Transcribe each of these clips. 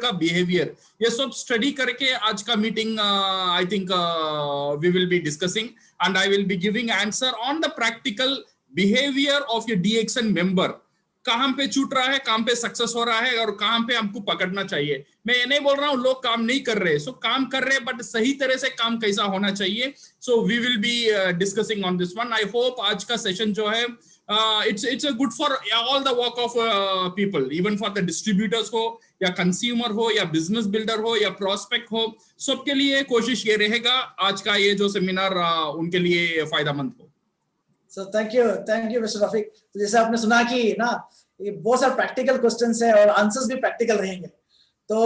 का बिहेवियर, ये सब स्टडी करके आज का meeting I think we will be discussing and I will be giving answer on the practical behaviour of a DXN member. कहां पे छूट रहा है, कहां पे सक्सेस हो रहा है और कहां पे हमको पकड़ना चाहिए। मैं ये नहीं बोल रहा हूं लोग काम नहीं कर रहे, सो काम कर रहे, बट सही तरह से काम कैसा होना चाहिए। So we will be discussing on this one. I hope आज का सेशन जो है it's a good for all the walk of people, even for the distributors हो या कंज्यूमर हो या बिजनेस बिल्डर हो या प्रोस्पेक्ट हो, सबके लिए कोशिश ये रहेगा आज का ये जो सेमिनार उनके लिए फायदेमंद हो। So thank you mister Rafiq. तो जैसे आपने सुना कि ना ये बहुत सारे प्रैक्टिकल क्वेश्चंस है और आंसर्स भी प्रैक्टिकल रहेंगे। तो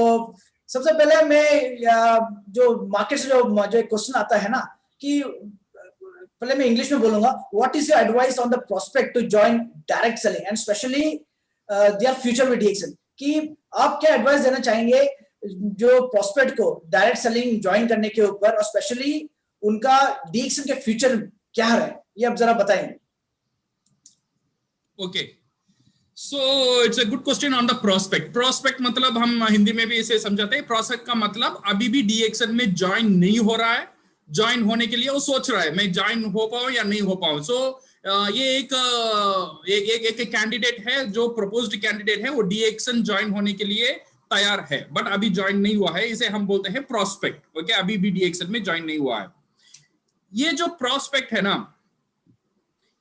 सबसे पहले मैं जो मार्केट से जो एक क्वेश्चन आता है ना कि पहले मैं इंग्लिश में बोलूंगा, what is your advice on the prospect to join direct selling and specially their future with DXN, कि आप क्या एडवाइस देना चाहेंगे जो प्रोस्पेक्ट को डायरेक्ट सेलिंग ज्वाइन करने के ऊपर और स्पेशली उनका डीएक्सन के फ्यूचर क्या रहे, ये आप जरा बताएंगे। Okay, so it's a good question on the prospect. Prospect मतलब हम हिंदी में भी इसे समझाते हैं, प्रोस्पेक्ट का मतलब अभी भी डीएक्सन में ज्वाइन नहीं हो रहा है, ज्वाइन होने के लिए वो सोच रहा है मैं ज्वाइन हो पाऊं या नहीं हो पाऊं। सो ये एक कैंडिडेट है जो प्रपोज्ड कैंडिडेट है, वो डीएक्सन ज्वाइन होने के लिए तैयार है बट अभी ज्वाइन नहीं हुआ है, इसे हम बोलते हैं प्रोस्पेक्ट। ओके, अभी भी डीएक्सन में ज्वाइन नहीं हुआ है। ये जो प्रोस्पेक्ट है ना,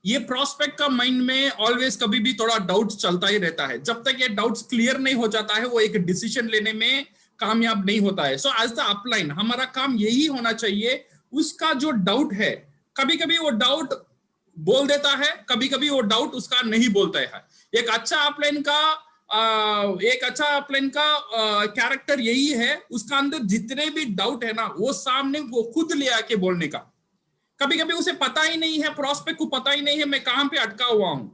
ये प्रोस्पेक्ट का माइंड में ऑलवेज कभी भी थोड़ा डाउट चलता ही रहता है। जब तक ये डाउट्स क्लियर नहीं हो जाता है वो एक डिसीजन लेने में कामयाब नहीं होता है। सो एज द अपलाइन हमारा काम यही होना चाहिए, उसका जो डाउट है कभी कभी वो डाउट बोल देता है, कभी कभी वो डाउट उसका नहीं बोलता है। एक अच्छा अपलाइन का कैरेक्टर यही है, उसका अंदर जितने भी डाउट है ना वो सामने वो खुद ले आके बोलने का। कभी कभी उसे पता ही नहीं है, प्रोस्पेक्ट को पता ही नहीं है मैं कहां पे अटका हुआ हूं,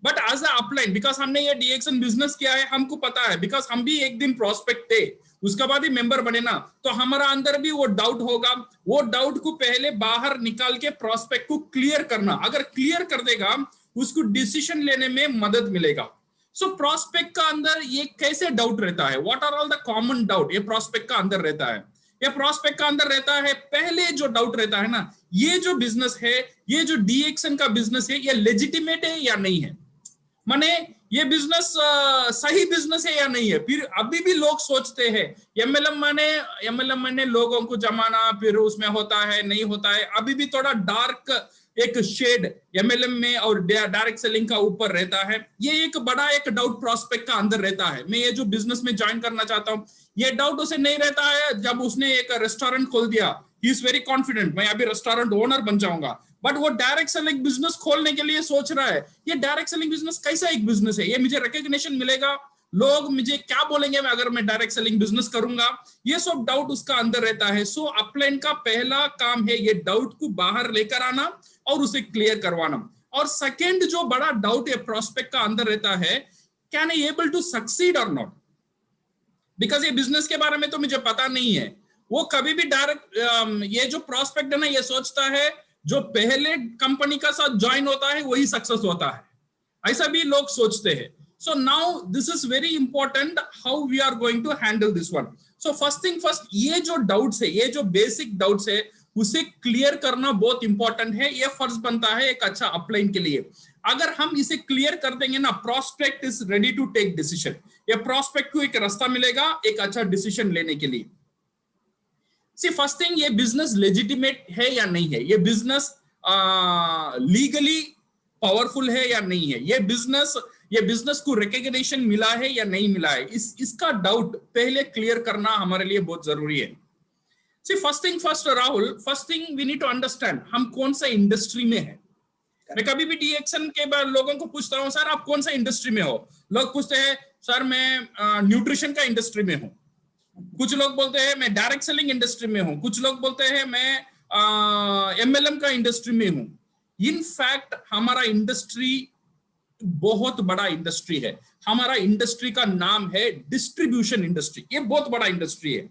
but as a upline because हमने ये डीएक्सन बिजनेस किया है, हमको पता है, बिकॉज हम भी एक दिन प्रोस्पेक्ट थे, उसके बाद ही मेंबर बने ना, तो हमारा अंदर भी वो डाउट होगा। वो डाउट को पहले बाहर निकाल के प्रोस्पेक्ट को क्लियर करना, अगर क्लियर कर देगा उसको डिसीजन लेने में मदद मिलेगा। सो प्रोस्पेक्ट का अंदर ये कैसे डाउट रहता है, what are all the common doubt ये प्रोस्पेक्ट का अंदर रहता है। ये प्रोस्पेक्ट का अंदर रहता है, पहले जो डाउट रहता है ना, ये जो बिजनेस है, ये जो डीएक्सन का बिजनेस है, ये लेजिटिमेट है या नहीं है, माने ये बिजनेस सही बिजनेस है या नहीं है। फिर अभी भी लोग सोचते हैं एमएलएम माने लोगों को जमाना, फिर उसमें होता है नहीं होता है, अभी भी थोड़ा डार्क एक शेड एमएलएम में और डायरेक्ट सेलिंग का ऊपर रहता है। ये एक बड़ा एक डाउट प्रोस्पेक्ट का अंदर रहता है, मैं ये जो बिजनेस में ज्वाइन करना चाहता हूँ, ये डाउट उसे नहीं रहता है। जब उसने एक रेस्टोरेंट खोल दिया, ही इज वेरी कॉन्फिडेंट मैं अभी रेस्टोरेंट ओनर बन जाऊंगा, बट वो डायरेक्ट सेलिंग बिजनेस खोलने के लिए सोच रहा है, ये डायरेक्ट सेलिंग बिजनेस कैसा एक बिजनेस है, ये मुझे रिकॉग्निशन मिलेगा, लोग मुझे क्या बोलेंगे मैं अगर मैं डायरेक्ट सेलिंग बिजनेस करूंगा, ये सब डाउट उसका अंदर रहता है। सो अपलाइन का पहला काम है ये डाउट को बाहर लेकर आना और उसे क्लियर करवाना। और सेकंड जो बड़ा डाउट है प्रोस्पेक्ट का अंदर रहता है, can I able to succeed और नॉट, बिकॉज ये बिजनेस के बारे में तो मुझे पता नहीं है। वो कभी भी डायरेक्ट ये जो प्रोस्पेक्ट है ना, ये सोचता है जो पहले कंपनी का साथ ज्वाइन होता है वही सक्सेस होता है, ऐसा भी लोग सोचते हैं। So now this is very important how we are going to handle this one. So first thing first, ये जो डाउट्स है, ये जो बेसिक डाउट्स है, उसे क्लियर करना बहुत इंपॉर्टेंट है। ये फर्ज बनता है एक अच्छा अपलाइन के लिए। अगर हम इसे क्लियर कर देंगे ना, prospect is ready to take decision, ये प्रोस्पेक्ट को एक रास्ता मिलेगा एक अच्छा डिसीजन लेने के लिए। सी फर्स्ट थिंग, ये बिजनेस लेजिटिमेट है या नहीं है, ये बिजनेस लीगली पावरफुल है या नहीं है, ये बिजनेस को रिकॉग्निशन मिला है या नहीं मिला है, इसका डाउट पहले क्लियर करना हमारे लिए बहुत जरूरी है। See first thing first Rahul, first thing we need to understand हम कौन सा इंडस्ट्री में है। मैं कभी भी डीएक्सन के बाद लोगों को पूछता हूँ, सर आप कौन सा इंडस्ट्री में हो, लोग पूछते हैं सर मैं न्यूट्रिशन का इंडस्ट्री में हूँ, कुछ लोग बोलते हैं मैं डायरेक्ट सेलिंग इंडस्ट्री में हूं, कुछ लोग बोलते हैं मैं एमएलएम का इंडस्ट्री में हूं। इन फैक्ट हमारा इंडस्ट्री बहुत बड़ा इंडस्ट्री है, हमारा इंडस्ट्री का नाम है डिस्ट्रीब्यूशन इंडस्ट्री। ये बहुत बड़ा इंडस्ट्री है।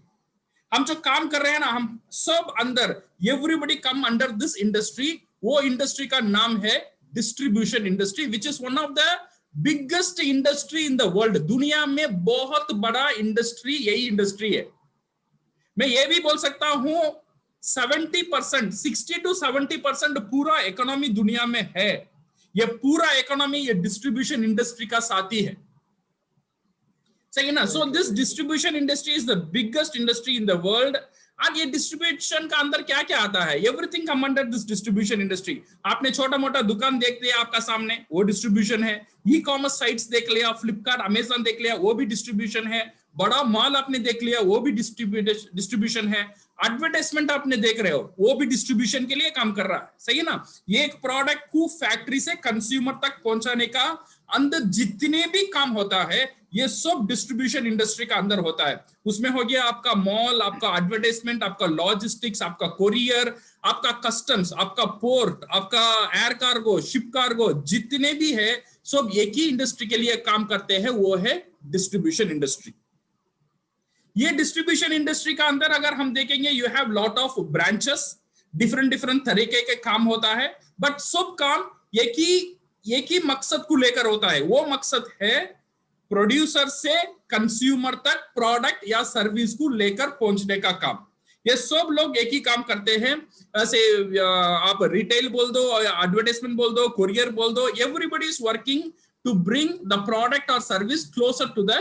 हम जो काम कर रहे हैं ना, हम सब अंदर everybody come under this industry. वो इंडस्ट्री का नाम है distribution industry, which is one of the biggest industry in the world, दुनिया में बहुत बड़ा इंडस्ट्री यही इंडस्ट्री है। मैं ये भी बोल सकता हूं 70%, 60 to 70% पूरा इकोनॉमी दुनिया में है, ये पूरा इकोनॉमी ये डिस्ट्रीब्यूशन इंडस्ट्री का साथी है, सही ना। So this distribution industry is the biggest industry in the world. और ये डिस्ट्रीब्यूशन का अंदर क्या क्या आता है, everything come under this distribution industry. आपने छोटा मोटा दुकान देख लिया आपका सामने, वो डिस्ट्रीब्यूशन है। ई कॉमर्स साइट्स देख लिया, फ्लिपकार्ट अमेजन देख लिया, वो भी डिस्ट्रीब्यूशन है। बड़ा मॉल आपने देख लिया, वो भी डिस्ट्रीब्यूशन है। एडवर्टाइजमेंट आपने देख रहे हो, वो भी डिस्ट्रीब्यूशन के लिए काम कर रहा है, सही है ना। ये एक प्रोडक्ट को फैक्ट्री से कंज्यूमर तक पहुंचाने का अंदर जितने भी काम होता है, ये सब डिस्ट्रीब्यूशन इंडस्ट्री का अंदर होता है। उसमें हो गया आपका मॉल, आपका एडवर्टाइजमेंट, आपका लॉजिस्टिक्स, आपका कोरियर, आपका कस्टम्स, आपका पोर्ट, आपका एयर कार्गो, शिप कार्गो, जितने भी है सब एक ही इंडस्ट्री के लिए काम करते हैं, वो है डिस्ट्रीब्यूशन इंडस्ट्री। ये डिस्ट्रीब्यूशन इंडस्ट्री का अंदर अगर हम देखेंगे, you have lot of branches, different तरीके के काम होता है, बट सब काम एक ही मकसद को लेकर होता है। वो मकसद है प्रोड्यूसर से कंज्यूमर तक प्रोडक्ट या सर्विस को लेकर पहुंचने का काम। ये सब लोग एक ही काम करते हैं। ऐसे आप रिटेल बोल दो, एडवर्टाइजमेंट बोल दो, कुरियर बोल दो, everybody is working to bring the product और service closer to the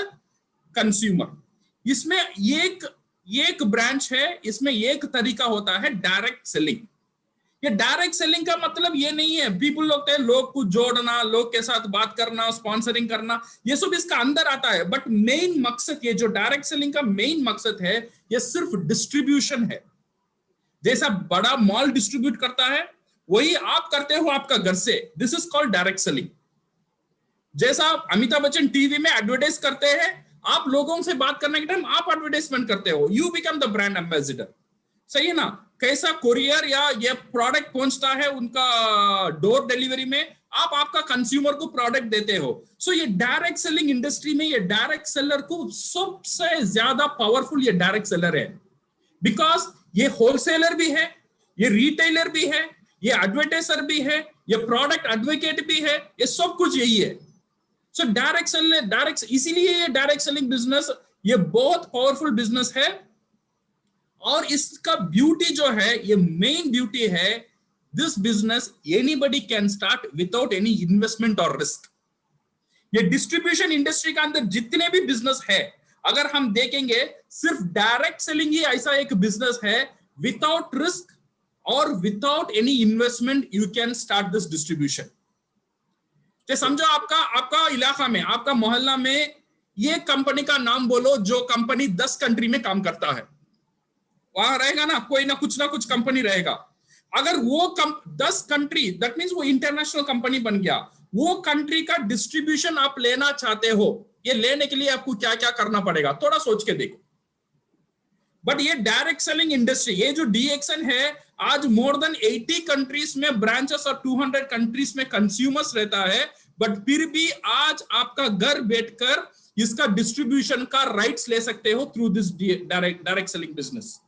consumer. इसमें एक ब्रांच है, इसमें एक तरीका होता है डायरेक्ट सेलिंग। ये डायरेक्ट सेलिंग का मतलब ये नहीं है पीपल लोग को जोड़ना, लोग के साथ बात करना, स्पॉन्सरिंग करना, ये सब इसका अंदर आता है। बट मेन मकसद, ये जो डायरेक्ट सेलिंग का मेन मकसद है, ये सिर्फ डिस्ट्रीब्यूशन है। जैसा बड़ा मॉल डिस्ट्रीब्यूट करता है, वही आप करते हो आपका घर से। This is called direct selling. जैसा अमिताभ बच्चन टीवी में एडवर्टाइज करते हैं, आप लोगों से बात करने के टाइम आप एडवर्टाइजमेंट करते हो, you become the brand ambassador, सही है ना। कैसा कोरियर या ये प्रोडक्ट पहुंचता है उनका डोर डिलीवरी में, आप आपका कंज्यूमर को प्रोडक्ट देते हो। सो ये डायरेक्ट सेलिंग इंडस्ट्री में ये डायरेक्ट सेलर को सबसे ज्यादा पावरफुल ये डायरेक्ट सेलर है, बिकॉज ये होलसेलर भी है, ये रिटेलर भी है, ये एडवर्टाइजर भी है, ये प्रोडक्ट एडवोकेट भी है, ये सब कुछ यही है। सो इसीलिए ये डायरेक्ट सेलिंग बिजनेस ये बहुत पावरफुल बिजनेस है। और इसका ब्यूटी जो है, ये मेन ब्यूटी है, this business anybody can start without any investment और रिस्क। ये डिस्ट्रीब्यूशन इंडस्ट्री के अंदर जितने भी बिजनेस है, अगर हम देखेंगे, सिर्फ डायरेक्ट सेलिंग ही ऐसा एक बिजनेस है विदाउट रिस्क और without any investment you can start this distribution. तो समझो आपका इलाका में, आपका मोहल्ला में ये कंपनी का नाम बोलो जो कंपनी 10 कंट्री में काम करता है, वहां रहेगा ना कुछ ना कुछ कंपनी रहेगा। अगर वो 10 कंट्री, दैट मींस वो इंटरनेशनल कंपनी बन गया। वो कंट्री का डिस्ट्रीब्यूशन आप लेना चाहते हो, ये लेने के लिए आपको क्या क्या करना पड़ेगा, थोड़ा सोच के देखो। बट ये डायरेक्ट सेलिंग इंडस्ट्री, ये जो DXN है, आज मोर देन 80 कंट्रीज में ब्रांचेस और 200 कंट्रीज में कंज्यूमर्स रहता है। बट फिर भी आज आपका घर बैठकर इसका डिस्ट्रीब्यूशन का राइट्स ले सकते हो through this direct selling business.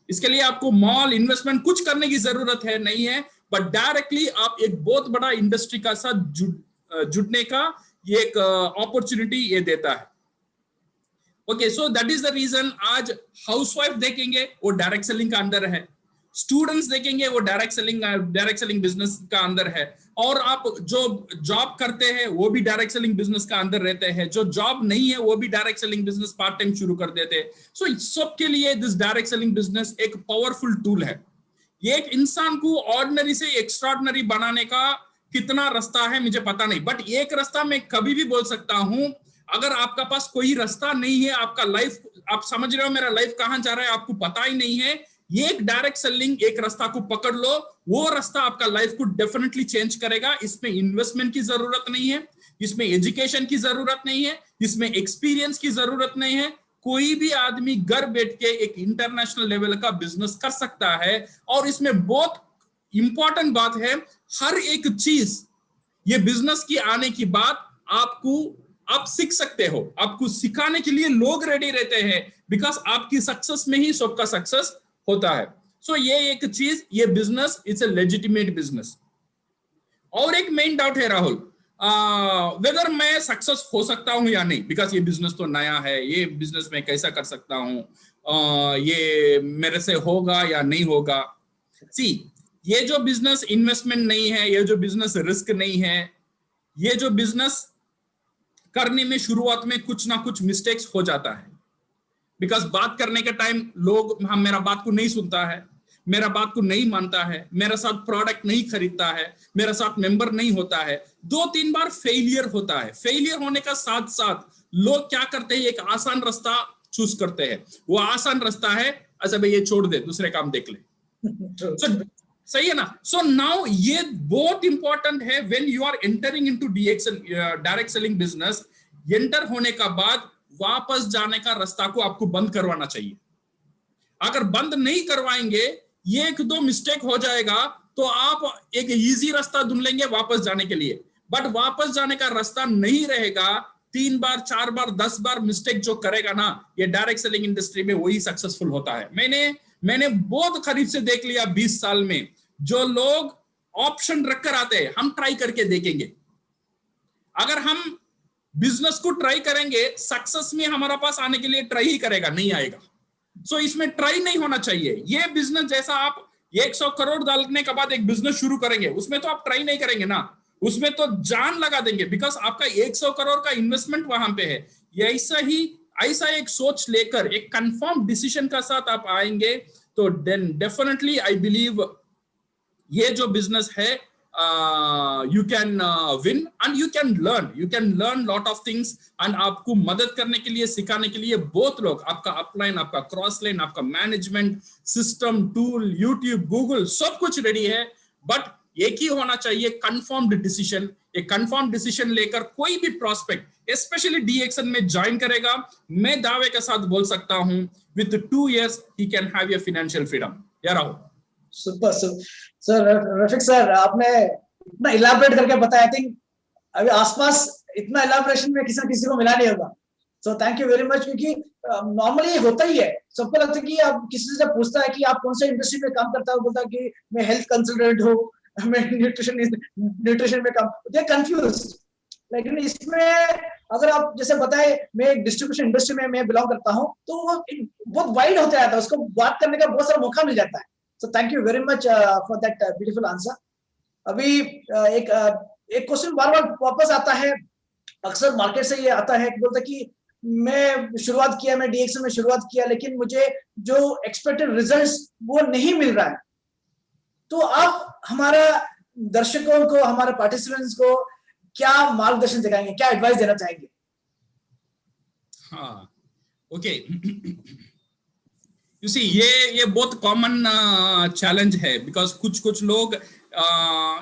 इसके लिए आपको मॉल इन्वेस्टमेंट कुछ करने की जरूरत है नहीं है, बट डायरेक्टली आप एक बहुत बड़ा इंडस्ट्री का साथ जुड़ने का ये एक अपॉर्चुनिटी ये देता है। Okay, so that is the reason आज हाउसवाइफ देखेंगे वो डायरेक्ट सेलिंग का अंदर है, स्टूडेंट्स देखेंगे वो डायरेक्ट सेलिंग बिजनेस का अंदर है, और आप जो जॉब करते हैं वो भी डायरेक्ट सेलिंग बिजनेस का अंदर रहते हैं, जो जॉब नहीं है वो भी direct selling business part time शुरू कर देते हैं। सो सबके लिए दिस डायरेक्ट सेलिंग बिजनेस एक पावरफुल टूल है। ये एक इंसान को ऑर्डिनरी से एक्स्ट्राऑर्डिनरी बनाने का कितना रास्ता है मुझे पता नहीं, बट एक रास्ता मैं कभी भी बोल सकता हूं, अगर आपका पास कोई रास्ता नहीं है, आपका लाइफ, आप समझ रहे हो मेरा लाइफ कहां जा रहा है, आपको पता ही नहीं है, ये एक डायरेक्ट सेलिंग एक रास्ता को पकड़ लो, वो रास्ता आपका लाइफ को डेफिनेटली चेंज करेगा। इसमें इन्वेस्टमेंट की जरूरत नहीं है, इसमें एजुकेशन की जरूरत नहीं है, इसमें एक्सपीरियंस की जरूरत नहीं है। कोई भी आदमी घर बैठ के एक इंटरनेशनल लेवल का बिजनेस कर सकता है। और इसमें बहुत इंपॉर्टेंट बात है, हर एक चीज ये बिजनेस की आने की बात आप सीख सकते हो, आपको सिखाने के लिए लोग रेडी रहते हैं, बिकॉज आपकी सक्सेस में ही सबका सक्सेस होता है। सो ये एक चीज, ये business it's a legitimate business. और एक मेन डाउट है राहुल, वेदर मैं सक्सेस हो सकता हूं या नहीं, बिकॉज ये बिजनेस तो नया है, ये बिजनेस में कैसा कर सकता हूं, ये मेरे से होगा या नहीं होगा। सी, ये जो बिजनेस इन्वेस्टमेंट नहीं है, ये जो बिजनेस रिस्क नहीं है, ये जो बिजनेस करने में शुरुआत में कुछ ना कुछ मिस्टेक्स हो जाता है, बिकॉज बात करने के टाइम लोग हम मेरा बात को नहीं सुनता है, मेरा बात को नहीं मानता है, मेरे साथ प्रोडक्ट नहीं खरीदता है, मेरे साथ मेंबर नहीं होता है, 2-3 बार फेलियर होता है। फेलियर होने का साथ साथ लोग क्या करते हैं, एक आसान रास्ता चूज करते हैं। वो आसान रास्ता है, अच्छा भाई ये छोड़ दे, दूसरे काम देख ले। सही है ना? सो नाउ ये बहुत इंपॉर्टेंट है when you are entering into direct selling business. Enter होने का बाद वापस जाने का रास्ता को आपको बंद करवाना चाहिए। अगर बंद नहीं करवाएंगे, ये 1-2 मिस्टेक हो जाएगा तो आप एक इजी रास्ता ढूंढ लेंगे वापस जाने के लिए, बट वापस जाने का रास्ता नहीं रहेगा। 3 बार 4 बार 10 बार मिस्टेक जो करेगा ना, ये डायरेक्ट सेलिंग इंडस्ट्री में वही सक्सेसफुल होता है। मैंने बहुत करीब से देख लिया 20 साल में, जो लोग ऑप्शन रखकर आते हैं, हम ट्राई करके देखेंगे। अगर हम बिजनेस को ट्राई करेंगे, सक्सेस में हमारा पास आने के लिए ट्राई ही करेगा, नहीं आएगा। सो इसमें ट्राई नहीं होना चाहिए। ये बिजनेस जैसा आप 100 करोड़ डालने के बाद एक बिजनेस शुरू करेंगे, उसमें तो आप ट्राई नहीं करेंगे ना, उसमें तो जान लगा देंगे, बिकॉज आपका 100 करोड़ का इन्वेस्टमेंट वहां पे है। ऐसा एक सोच लेकर एक कंफर्म डिसीजन का साथ आप आएंगे तो देन डेफिनेटली आई बिलीव ये जो बिजनेस है you can win and you can learn lot of things। and आपको मदद करने के लिए, सिखाने के लिए बहुत लोग, आपका अपलाइन, आपका क्रॉस लाइन, आपका management system, tool, YouTube, Google, सब कुछ रेडी है। बट एक ही होना चाहिए, कंफर्म्ड डिसीजन। एक कंफर्म डिसीजन लेकर कोई भी प्रोस्पेक्ट स्पेशली डीएक्सन में ज्वाइन करेगा, मैं दावे के साथ बोल सकता हूं with 2 years he can have a financial freedom। या Rahul, super sir, Rafiq sir, आपने इतना इलाबोरेट करके बताया। आई थिंक अभी आसपास इतना इलाबोरेशन में किसी को मिला नहीं होगा। सो थैंक यू वेरी मच। क्योंकि नॉर्मली होता ही है, सबको लगता है कि आप किसी से पूछता है कि आप कौन सा इंडस्ट्री में काम करता हो, बोलता है कि मैं हेल्थ कंसल्टेंट हूँ, मैं न्यूट्रिशन में काम, दे कंफ्यूज। लेकिन इसमें अगर आप जैसे बताए, मैं एक डिस्ट्रीब्यूशन इंडस्ट्री में मैं बिलोंग करता हूँ, तो वो बहुत वाइड होता जाता है, उसको बात करने का बहुत सारा मौका मिल जाता है। So thank you very much for that beautiful answer। अभी एक क्वेश्चन बार बार वापस आता है, अक्सर मार्केट से ये आता है, बोलता है कि मैं शुरुआत किया, मैं डीएक्सन में शुरुआत किया, लेकिन मुझे जो एक्सपेक्टेड रिजल्ट्स वो नहीं मिल रहा है। तो आप हमारा दर्शकों को, हमारे पार्टिसिपेंट्स को क्या मार्गदर्शन दिखाएंगे, क्या एडवाइस देना चाहेंगे? हाँ, ओके। You see, ये बहुत कॉमन चैलेंज है, बिकॉज कुछ लोग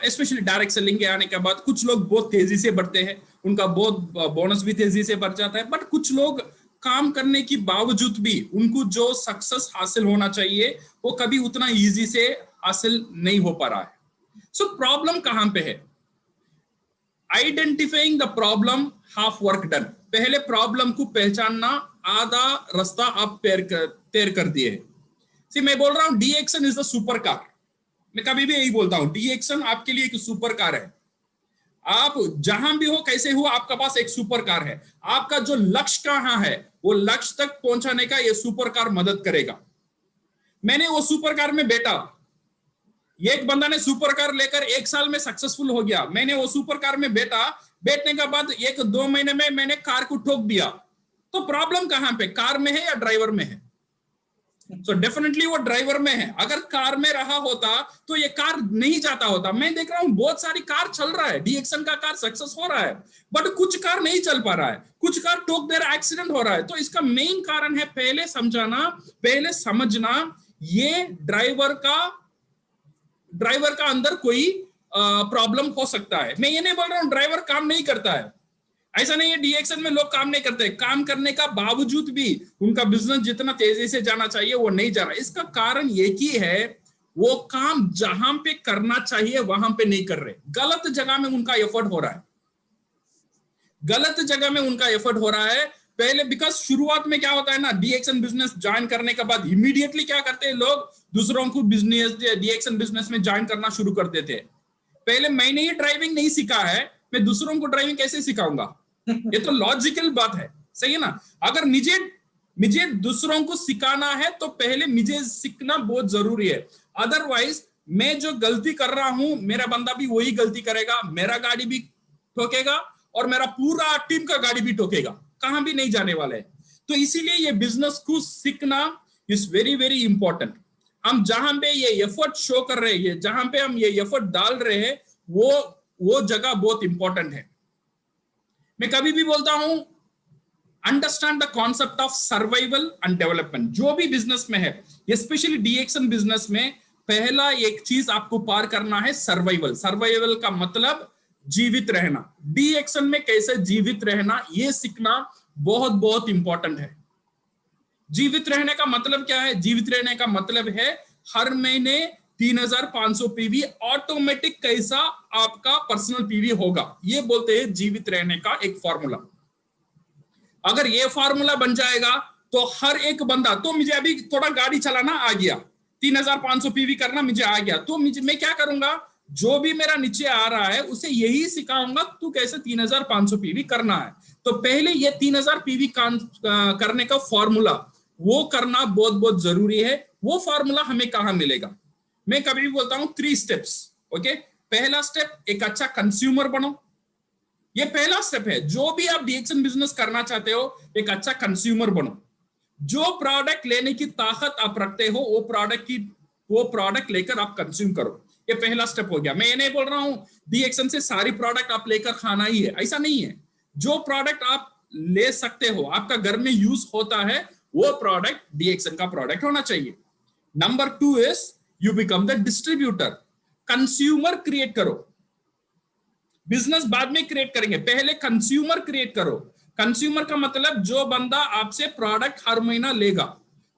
स्पेशली डायरेक्ट सेलिंग के आने के बाद कुछ लोग बहुत तेजी से बढ़ते हैं, उनका बहुत बोनस भी तेजी से बढ़ जाता है, बट कुछ लोग काम करने की बावजूद भी उनको जो सक्सेस हासिल होना चाहिए वो कभी उतना इजी से हासिल नहीं हो पा रहा है। सो प्रॉब्लम कहां पे है? Identifying the problem, half work done. पहले प्रॉब्लम को पहचानना, आधा रास्ता आप तैर कर दिए। सी, मैं बोल रहा हूं डीएक्सन इज द सुपर कार। मैं कभी भी यही बोलता हूं, डीएक्सन आपके लिए एक सुपर कार है। आप जहां भी हो, कैसे हो, आपका पास एक सुपर कार है। आपका जो लक्ष्य कहां है, वो लक्ष्य तक पहुंचाने का ये सुपर कार मदद करेगा। मैंने वो सुपर कार में बैठा, एक बंदा ने सुपर कार लेकर 1 साल में सक्सेसफुल हो गया, मैंने वो सुपर कार में बैठा, बैठने के बाद 1-2 महीने में मैंने कार को ठोक दिया। तो प्रॉब्लम कहां पे, कार में है या ड्राइवर में है? So डेफिनेटली वो ड्राइवर में है। अगर कार में रहा होता तो ये कार नहीं जाता होता। मैं देख रहा हूं बहुत सारी कार चल रहा है, डीएक्सन का कार सक्सेस हो रहा है, बट कुछ कार नहीं चल पा रहा है, कुछ कार ठोक दे रहा है, एक्सीडेंट हो रहा है। तो इसका मेन कारण है पहले समझाना, पहले समझना, ये ड्राइवर का अंदर कोई प्रॉब्लम हो सकता है। मैं ये नहीं बोल रहा हूं ड्राइवर काम नहीं करता है, ऐसा नहीं है डीएक्सन में लोग काम नहीं करते, काम करने का बावजूद भी उनका बिजनेस जितना तेजी से जाना चाहिए वो नहीं जा रहा। इसका कारण एक ही है, वो काम जहां पे करना चाहिए वहां पे नहीं कर रहे, गलत जगह में उनका एफर्ट हो रहा है, गलत जगह में उनका एफर्ट हो रहा है। पहले बिकॉज शुरुआत में क्या होता है ना, डीएक्सन बिजनेस ज्वाइन करने के बाद इमीडिएटली क्या करते हैं लोग, दूसरों को बिजनेस डीएक्सन बिजनेस में ज्वाइन करना शुरू कर देते हैं। पहले मैंने ही ड्राइविंग नहीं सीखा है, मैं दूसरों को ड्राइविंग कैसे सिखाऊंगा? ये तो लॉजिकल बात है, सही है ना? अगर मुझे दूसरों को सिखाना है तो पहले मुझे सीखना बहुत जरूरी है। अदरवाइज मैं जो गलती कर रहा हूं, मेरा बंदा भी वही गलती करेगा, मेरा गाड़ी भी ठोकेगा और मेरा पूरा टीम का गाड़ी भी ठोकेगा, कहां भी नहीं जाने वाला है। तो इसीलिए ये बिजनेस को सीखना इज वेरी वेरी इंपॉर्टेंट। हम जहां पे ये एफर्ट शो कर रहे हैं, जहां पे हम ये एफर्ट डाल रहे हैं, वो जगह बहुत इंपॉर्टेंट है। मैं कभी भी बोलता हूं, understand the concept of survival and development. जो भी बिजनेस में है, स्पेशली डीएक्शन बिजनेस में, पहला एक चीज आपको पार करना है, सर्वाइवल। सर्वाइवल का मतलब जीवित रहना। डीएक्शन में कैसे जीवित रहना, ये सीखना बहुत बहुत इंपॉर्टेंट है। जीवित रहने का मतलब क्या है? जीवित रहने का मतलब है हर महीने 3500 पीवी ऑटोमेटिक कैसा आपका पर्सनल पीवी होगा, ये बोलते हैं जीवित रहने का एक फॉर्मूला। अगर ये फॉर्मूला बन जाएगा तो हर एक बंदा, तो मुझे अभी थोड़ा गाड़ी चलाना आ गया, 3500 पीवी करना मुझे आ गया, तो मैं क्या करूंगा, जो भी मेरा नीचे आ रहा है उसे यही सिखाऊंगा तू कैसे 3500 पीवी करना है। तो पहले ये 3000 पीवी करने का फॉर्मूला वो करना बहुत बहुत जरूरी है। वो फॉर्मूला हमें कहां मिलेगा? मैं कभी भी बोलता हूं 3 स्टेप्स। ओके, पहला स्टेप, एक अच्छा कंज्यूमर बनो। ये पहला स्टेप है। जो भी आप डीएक्शन बिजनेस करना चाहते हो, एक अच्छा कंज्यूमर बनो। जो प्रोडक्ट लेने की ताकत आप रखते हो, वो प्रोडक्ट लेकर आप कंज्यूम करो। ये पहला स्टेप हो गया। मैं ये नहीं बोल रहा हूं डीएक्शन से सारी प्रोडक्ट आप लेकर खाना ही है, ऐसा नहीं है। जो प्रोडक्ट आप ले सकते हो, आपका घर में यूज होता है, वो प्रोडक्ट डीएक्शन का प्रोडक्ट होना चाहिए। Number 2 is you become the distributor. Consumer create करो। बिजनेस बाद में क्रिएट करेंगे, पहले कंज्यूमर क्रिएट करो। कंज्यूमर का मतलब जो बंदा आपसे प्रोडक्ट हर महीना लेगा।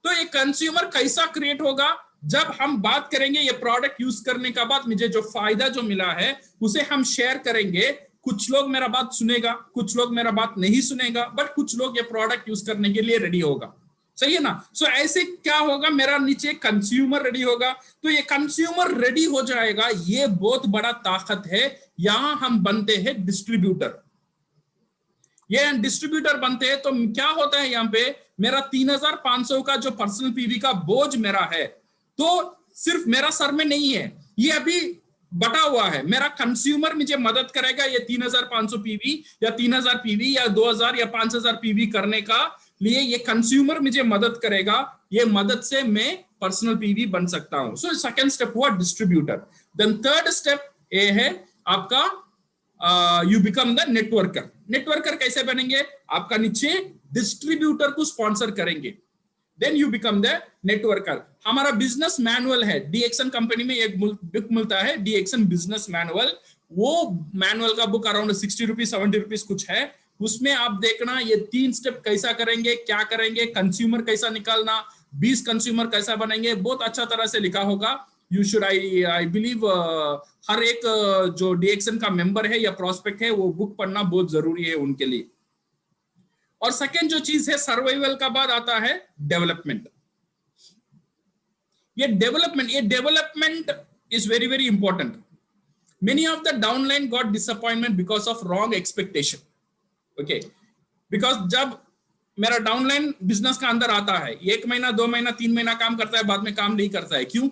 तो ये कंज्यूमर कैसा क्रिएट होगा? जब हम बात करेंगे ये प्रोडक्ट यूज करने का बाद मुझे जो फायदा जो मिला है उसे हम शेयर करेंगे। कुछ लोग मेरा बात सुनेगा, कुछ लोग मेरा बात नहीं सुनेगा, बट कुछ लोग ये प्रोडक्ट यूज करने के लिए रेडी होगा, सही है ना? सो ऐसे क्या होगा, मेरा नीचे कंज्यूमर रेडी होगा। तो ये कंज्यूमर रेडी हो जाएगा, ये बहुत बड़ा ताकत है। यहां हम बनते हैं डिस्ट्रीब्यूटर। ये डिस्ट्रीब्यूटर बनते हैं तो क्या होता है, यहां पे मेरा 3500 का जो पर्सनल पीवी का बोझ मेरा है, तो सिर्फ मेरा सर में नहीं है, ये अभी बटा हुआ है। मेरा कंज्यूमर मुझे मदद करेगा ये 3500 पीवी या 3000 पीवी या 2000 या 5000 पीवी करने का लिए, ये कंज्यूमर मुझे मदद करेगा। ये मदद से मैं पर्सनल पीवी बन सकता हूं। सो सेकंड स्टेप हुआ डिस्ट्रीब्यूटर। देन थर्ड स्टेप ये है आपका you become the networker. Networker कैसे बनेंगे? आपका नीचे डिस्ट्रीब्यूटर को स्पॉन्सर करेंगे, then you become the networker. हमारा बिजनेस मैनुअल है, डीएक्शन कंपनी में एक बुक मिलता है, डीएक्शन बिजनेस मैनुअल। वो मैनुअल का बुक अराउंड 60 रुपीज 70 रुपीज कुछ है। उसमें आप देखना ये 3 स्टेप कैसा करेंगे, क्या करेंगे, कंज्यूमर कैसा निकालना, 20 कंज्यूमर कैसा बनेंगे, बहुत अच्छा तरह से लिखा होगा। यू शुड आई बिलीव हर एक जो डीएक्शन का मेंबर है या प्रोस्पेक्ट है, वो बुक पढ़ना बहुत जरूरी है उनके लिए। और सेकेंड जो चीज है, सर्वाइवल का बाद आता है डेवलपमेंट। ये development is very very important. Many of the downline got disappointment because of wrong expectation. Okay, because जब मेरा डाउनलाइन बिजनेस का अंदर आता है, 1 महीना 2 महीना 3 महीना काम करता है, बाद में काम नहीं करता है। क्यों?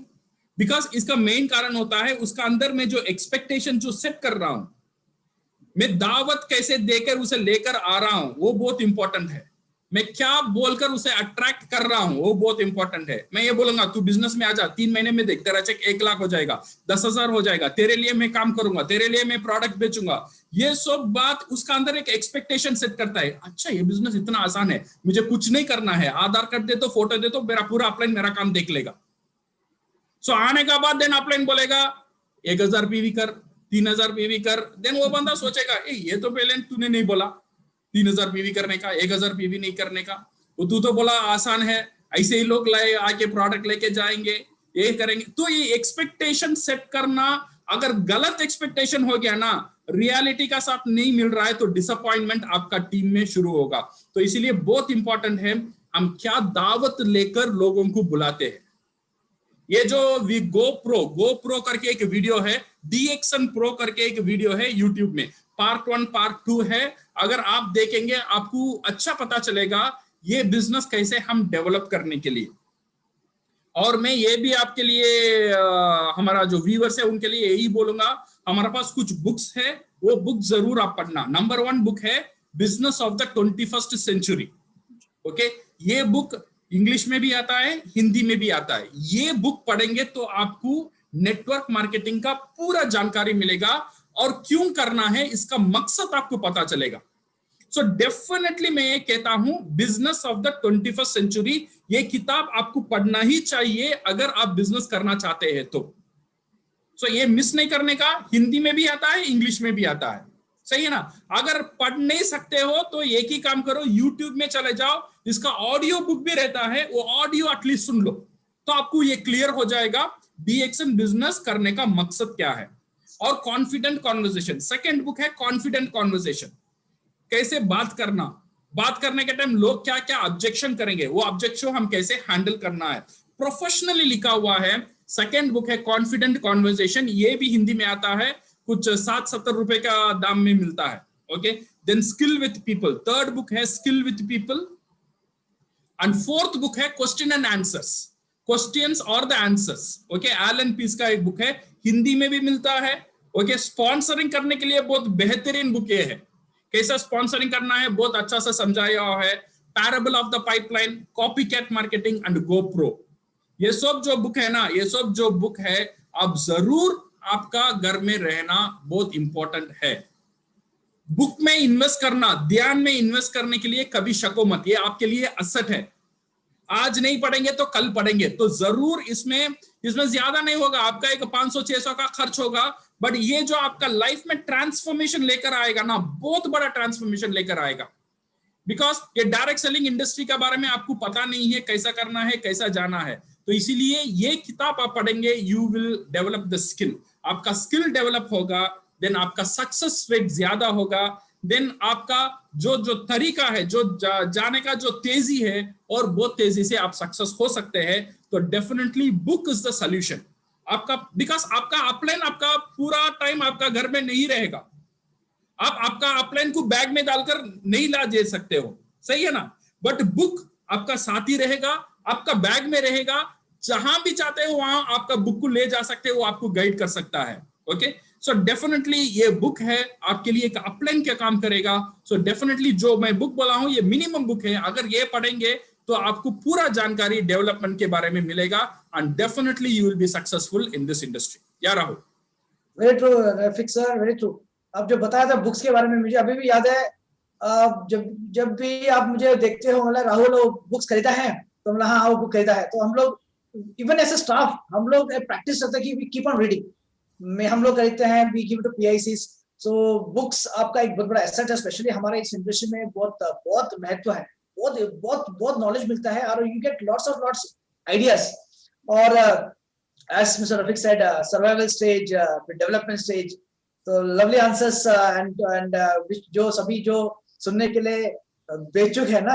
बिकॉज इसका मेन कारण होता है उसका अंदर में जो एक्सपेक्टेशन जो सेट कर रहा हूं, मैं दावत कैसे देकर उसे लेकर आ रहा हूं, वो बहुत इंपॉर्टेंट है। मैं क्या बोलकर उसे अट्रैक्ट कर रहा हूं, वो बहुत इंपॉर्टेंट है। मैं ये बोलूंगा तू बिजनेस में आ जा, 3 महीने में देख तेरा चेक 1 लाख हो जाएगा, 10,000 हो जाएगा, तेरे लिए मैं काम करूंगा, तेरे लिए मैं प्रोडक्ट बेचूंगा। ये सब बात उसका अंदर एक एक्सपेक्टेशन सेट करता है। अच्छा, ये बिजनेस इतना आसान है, मुझे कुछ नहीं करना है, आधार कार्ड दे तो, फोटो दे तो, मेरा पूरा अपलाइन मेरा काम देख लेगा। सो आने का बाद देन अपलाइन बोलेगा 1000 पीवी कर, 3000 पीवी कर। देन वो बंदा सोचेगा ये तो पहले तूने नहीं बोला 3000 पीवी करने का, 1000 पीवी नहीं करने का, वो तू तो बोला आसान है, ऐसे ही लोग लाए आके प्रोडक्ट लेके जाएंगे, ये करेंगे। तो ये एक्सपेक्टेशन सेट करना, अगर गलत एक्सपेक्टेशन हो गया ना, रियलिटी का साथ नहीं मिल रहा है, तो डिसअपॉइंटमेंट आपका टीम में शुरू होगा। तो इसीलिए बहुत इंपॉर्टेंट है हम क्या दावत लेकर लोगों को बुलाते हैं। ये जो GoPro करके एक वीडियो है, डीएक्शन प्रो करके एक वीडियो है यूट्यूब में, पार्ट 1 पार्ट 2 है। अगर आप देखेंगे आपको अच्छा पता चलेगा ये बिजनेस कैसे हम डेवलप करने के लिए। और मैं ये भी आपके लिए हमारा जो व्यूअर्स है उनके लिए यही बोलूंगा, हमारे पास कुछ बुक्स है, वो बुक जरूर आप पढ़ना। नंबर 1 बुक है business of the 21st century. Okay, ये बुक इंग्लिश में भी आता है, हिंदी में भी आता है। ये बुक पढ़ेंगे तो आपको नेटवर्क मार्केटिंग का पूरा जानकारी मिलेगा और क्यों करना है इसका मकसद आपको पता चलेगा। सो डेफिनेटली मैं ये कहता हूं business of the 21st century, ये किताब आपको पढ़ना ही चाहिए अगर आप बिजनेस करना चाहते हैं तो। सो ये मिस नहीं करने का, हिंदी में भी आता है, इंग्लिश में भी आता है, सही है ना। अगर पढ़ नहीं सकते हो तो एक ही काम करो, यूट्यूब में चले जाओ, इसका ऑडियो बुक भी रहता है, वो ऑडियो एटलीस्ट सुन लो तो आपको ये क्लियर हो जाएगा DXN बिजनेस करने का मकसद क्या है। और कॉन्फिडेंट कॉन्वर्सेशन, सेकंड बुक है कॉन्फिडेंट कॉन्वर्सेशन, कैसे बात करना, बात करने के टाइम लोग क्या क्या ऑब्जेक्शन करेंगे, वो ऑब्जेक्शन हम कैसे हैंडल करना है, प्रोफेशनली लिखा हुआ है। सेकंड बुक है कॉन्फिडेंट कॉन्वर्सेशन, ये भी हिंदी में आता है, कुछ 60-70 रुपए का दाम में मिलता है। Okay, then skill with people, third book है skill with people. And fourth book है क्वेश्चन एंड आंसर्स, क्वेश्चंस और the answers. Okay, Allan Pease का एक बुक है, हिंदी में भी मिलता है। ओके, स्पॉन्सरिंग करने के लिए बहुत बेहतरीन बुक ये है, कैसा स्पॉन्सरिंग करना है बहुत अच्छा से समझाया हुआ है। Parable of the pipeline, copycat marketing and GoPro, ये सब जो बुक है ना, ये सब जो बुक है आप जरूर, आपका घर में रहना बहुत इंपॉर्टेंट है। बुक में इन्वेस्ट करना, ध्यान में इन्वेस्ट करने के लिए कभी शको मत, ये आपके लिए असेट है। आज नहीं पढ़ेंगे तो कल पढ़ेंगे, तो जरूर इसमें ज्यादा नहीं होगा, आपका एक 500-600 का खर्च होगा, बट ये जो आपका लाइफ में ट्रांसफॉर्मेशन लेकर आएगा ना, बहुत बड़ा ट्रांसफॉर्मेशन लेकर आएगा। बिकॉज ये डायरेक्ट सेलिंग इंडस्ट्री के बारे में आपको पता नहीं है, कैसा करना है, कैसा जाना है, तो इसीलिए ये किताब आप पढ़ेंगे, you will develop the skill, आपका स्किल डेवलप होगा, देन आपका सक्सेस रेट ज्यादा होगा, देन आपका जो तरीका है, जो जाने का जो तेजी है, और बहुत तेजी से आप सक्सेस हो सकते हैं। तो definitely book is the solution आपका, बिकॉज आपका अपलाइन आपका पूरा टाइम आपका घर में नहीं रहेगा, आप आपका अपलाइन को बैग में डालकर नहीं ला दे सकते हो, सही है ना, बट बुक आपका साथ ही रहेगा, आपका बैग में रहेगा, जहां भी चाहते हो वहां आपका बुक को ले जा सकते हो, वो आपको गाइड कर सकता है। ओके, सो डेफिनेटली ये बुक है आपके लिए एक अपलाइन क्या काम करेगा। सो डेफिनेटली जो मैं बुक बोला हूं ये मिनिमम बुक है, अगर ये पढ़ेंगे तो आपको पूरा जानकारी डेवलपमेंट के बारे में मिलेगा, and definitely you will be successful in this industry. Yeah Rahul? Very true Rafiq sir, very true. अब जो बताया था बुक्स के बारे में, मुझे अभी भी याद है, जब भी आप मुझे देखते हो, मतलब राहुल वो बुक्स खरीदा है, तो मतलब हाँ वो बुक खरीदा है, तो हम लोग इवन एज ए स्टाफ हम लोग प्रैक्टिस करते हैं कि वी कीप ऑन रीडिंग, हम लोग खरीदते हैं, we give to PICs। So books आपका एक बहुत बड़ा एसेट है, स्पेशली हमारे इस इंडस्ट्री में बहुत महत्व है, बहुत नॉलेज मिलता है, और यू गेट लॉट्स आइडियाज। और as Mr. Rafiq said, survival stage, development stage, तो लवली आंसर्स, एंड जो सभी जो सुनने के लिए बेचुक है ना।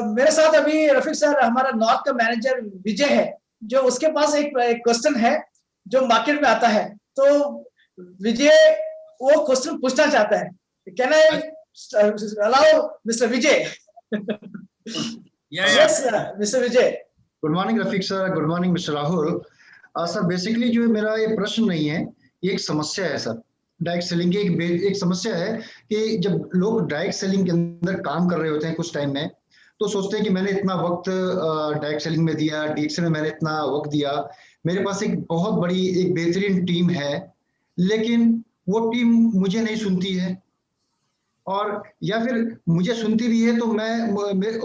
मेरे साथ अभी रफीक सर, हमारा नॉर्थ का मैनेजर विजय है, जो उसके पास एक क्वेश्चन है जो मार्केट में आता है, तो विजय वो क्वेश्चन पूछना चाहता है। Can I allow mister Vijay? Yes mister Vijay. Good morning Rafiq sir, good morning mister Rahul. Sir basically जो मेरा ये प्रश्न नहीं है, ये एक समस्या है सर। डायरेक्ट सेलिंग की एक समस्या है कि जब लोग डायरेक्ट सेलिंग के अंदर काम कर रहे होते हैं कुछ टाइम में, तो सोचते हैं कि मैंने इतना वक्त डायरेक्ट सेलिंग में दिया, DXN में मैंने इतना वक्त दिया, मेरे पास एक बहुत बड़ी एक बेहतरीन टीम है, लेकिन वो टीम मुझे नहीं सुनती है, और या फिर मुझे सुनती भी है तो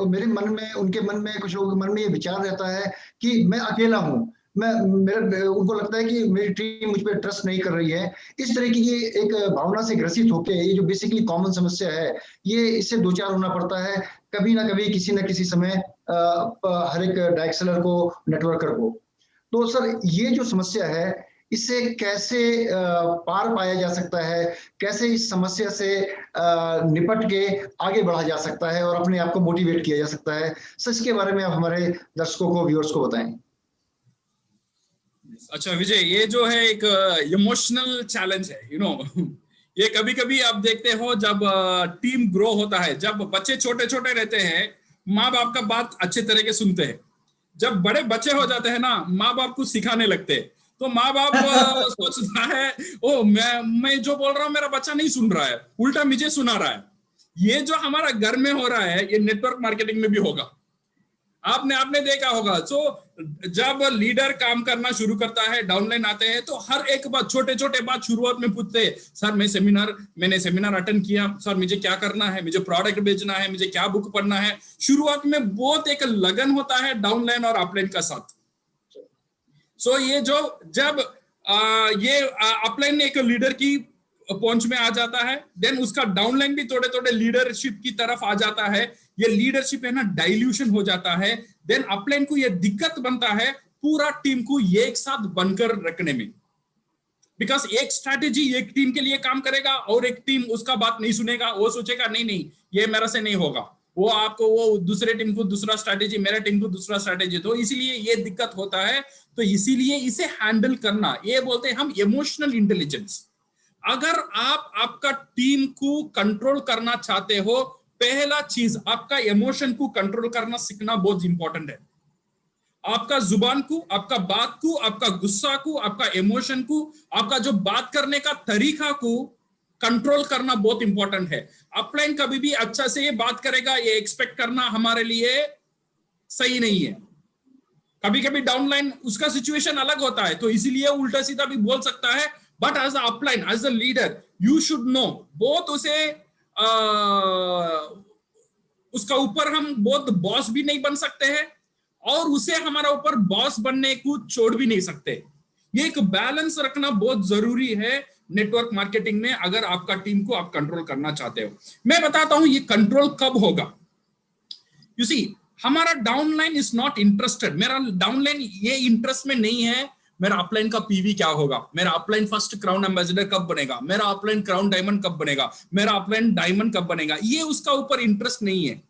मेरे मन में, उनके मन में, कुछ लोगों के मन में ये विचार रहता है कि मैं अकेला हूँ, उनको लगता है कि मेरी टीम मुझ पर ट्रस्ट नहीं कर रही है। इस तरह की ये एक भावना से ग्रसित होकर, ये जो बेसिकली कॉमन समस्या है, ये इससे दो चार होना पड़ता है कभी ना कभी, किसी न किसी समय, हर एक डायरेक्ट सेलर को, नेटवर्कर को। तो सर ये जो समस्या है, इससे कैसे पार पाया जा सकता है, कैसे इस समस्या से निपट के आगे बढ़ा जा सकता है और अपने आप को मोटिवेट किया जा सकता है, सर इसके बारे में आप हमारे दर्शकों को, व्यूअर्स को बताएं। अच्छा विजय, ये जो है एक इमोशनल चैलेंज है, ये कभी कभी आप देखते हो जब टीम ग्रो होता है, जब बच्चे छोटे छोटे रहते हैं, माँ बाप का बात अच्छे तरह के सुनते हैं। जब बड़े बच्चे हो जाते हैं ना, माँ बाप को सिखाने लगते हैं, तो माँ बाप सोचता है ओ मैं जो बोल रहा हूँ मेरा बच्चा नहीं सुन रहा है, उल्टा मुझे सुना रहा है। ये जो हमारा घर में हो रहा है, ये नेटवर्क मार्केटिंग में भी होगा। आपने देखा होगा। सो जब लीडर काम करना शुरू करता है, डाउनलाइन आते हैं, तो हर एक बात, छोटे छोटे बात शुरुआत में पूछते हैं, सर मैंने सेमिनार अटेंड किया, सर मुझे क्या करना है, मुझे प्रोडक्ट बेचना है, मुझे क्या बुक पढ़ना है। शुरुआत में बहुत एक लगन होता है डाउनलाइन और अपलाइन का साथ। सो ये जो जब ये अपलाइन एक लीडर की पहुंच में आ जाता है, देन उसका डाउनलाइन भी थोड़े थोड़े लीडरशिप की तरफ आ जाता है। ये लीडरशिप है ना, डाइल्यूशन हो जाता है। देन अपलाइन को ये दिक्कत बनता है पूरा टीम को एक साथ बनकर रखने में, बिकॉज एक स्ट्रैटेजी एक टीम के लिए काम करेगा और एक टीम उसका बात नहीं सुनेगा। वो सोचेगा नहीं ये मेरा से नहीं होगा, वो दूसरे टीम को दूसरा स्ट्रैटेजी, मेरा टीम को दूसरा स्ट्रैटेजी। तो इसीलिए ये दिक्कत होता है। तो इसीलिए इसे हैंडल करना, ये बोलते हैं हम इमोशनल इंटेलिजेंस। अगर आप आपका टीम को कंट्रोल करना चाहते हो, पहला चीज आपका इमोशन को कंट्रोल करना सीखना बहुत इंपॉर्टेंट है। आपका जुबान को, आपका बात को, आपका गुस्सा को, आपका इमोशन को, आपका जो बात करने का तरीका को कंट्रोल करना बहुत इंपॉर्टेंट है। अपलाइन कभी भी अच्छा से ये बात करेगा, ये एक्सपेक्ट करना हमारे लिए सही नहीं है। कभी कभी डाउनलाइन उसका सिचुएशन अलग होता है, तो इसीलिए उल्टा सीधा भी बोल सकता है। But as a upline, as a leader, you should know बहुत उसे उसका ऊपर हम बहुत बॉस भी नहीं बन सकते हैं और उसे हमारा ऊपर बॉस बनने को छोड़ भी नहीं सकते। ये एक बैलेंस रखना बहुत जरूरी है नेटवर्क मार्केटिंग में, अगर आपका टीम को आप कंट्रोल करना चाहते हो। मैं बताता हूं ये कंट्रोल कब होगा। यू सी, हमारा डाउनलाइन इज नॉट इंटरेस्टेड। मेरा डाउनलाइन ये इंटरेस्ट में नहीं है मेरा अपलाइन का पीवी क्या होगा, मेरा अपलाइन फर्स्ट क्राउन एम्बेसडर कब बनेगा, मेरा अपलाइन क्राउन डायमंड कब बनेगा, मेरा अपलाइन डायमंड कब बनेगा। ये उसका ऊपर इंटरेस्ट नहीं है।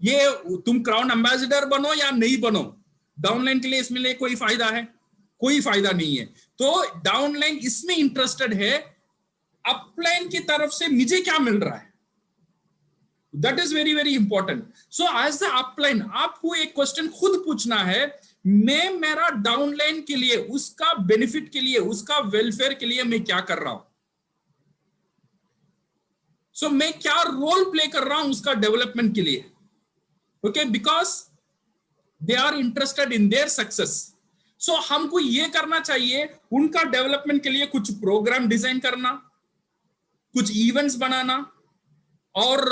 ये तुम क्राउन एम्बेसडर बनो या नहीं बनो, डाउनलाइन के लिए इसमें कोई फायदा है? कोई फायदा नहीं है। तो डाउनलाइन इसमें इंटरेस्टेड है अपलाइन की तरफ से मुझे क्या मिल रहा है। That is very very important. So as the upline आपको एक क्वेश्चन खुद पूछना है, मैं मेरा डाउनलाइन के लिए, उसका बेनिफिट के लिए, उसका वेलफेयर के लिए मैं क्या कर रहा हूं। सो मैं क्या रोल प्ले कर रहा हूं उसका डेवलपमेंट के लिए। Okay, because they are interested in their success. So हमको ये करना चाहिए, उनका डेवलपमेंट के लिए कुछ प्रोग्राम डिजाइन करना, कुछ इवेंट्स बनाना और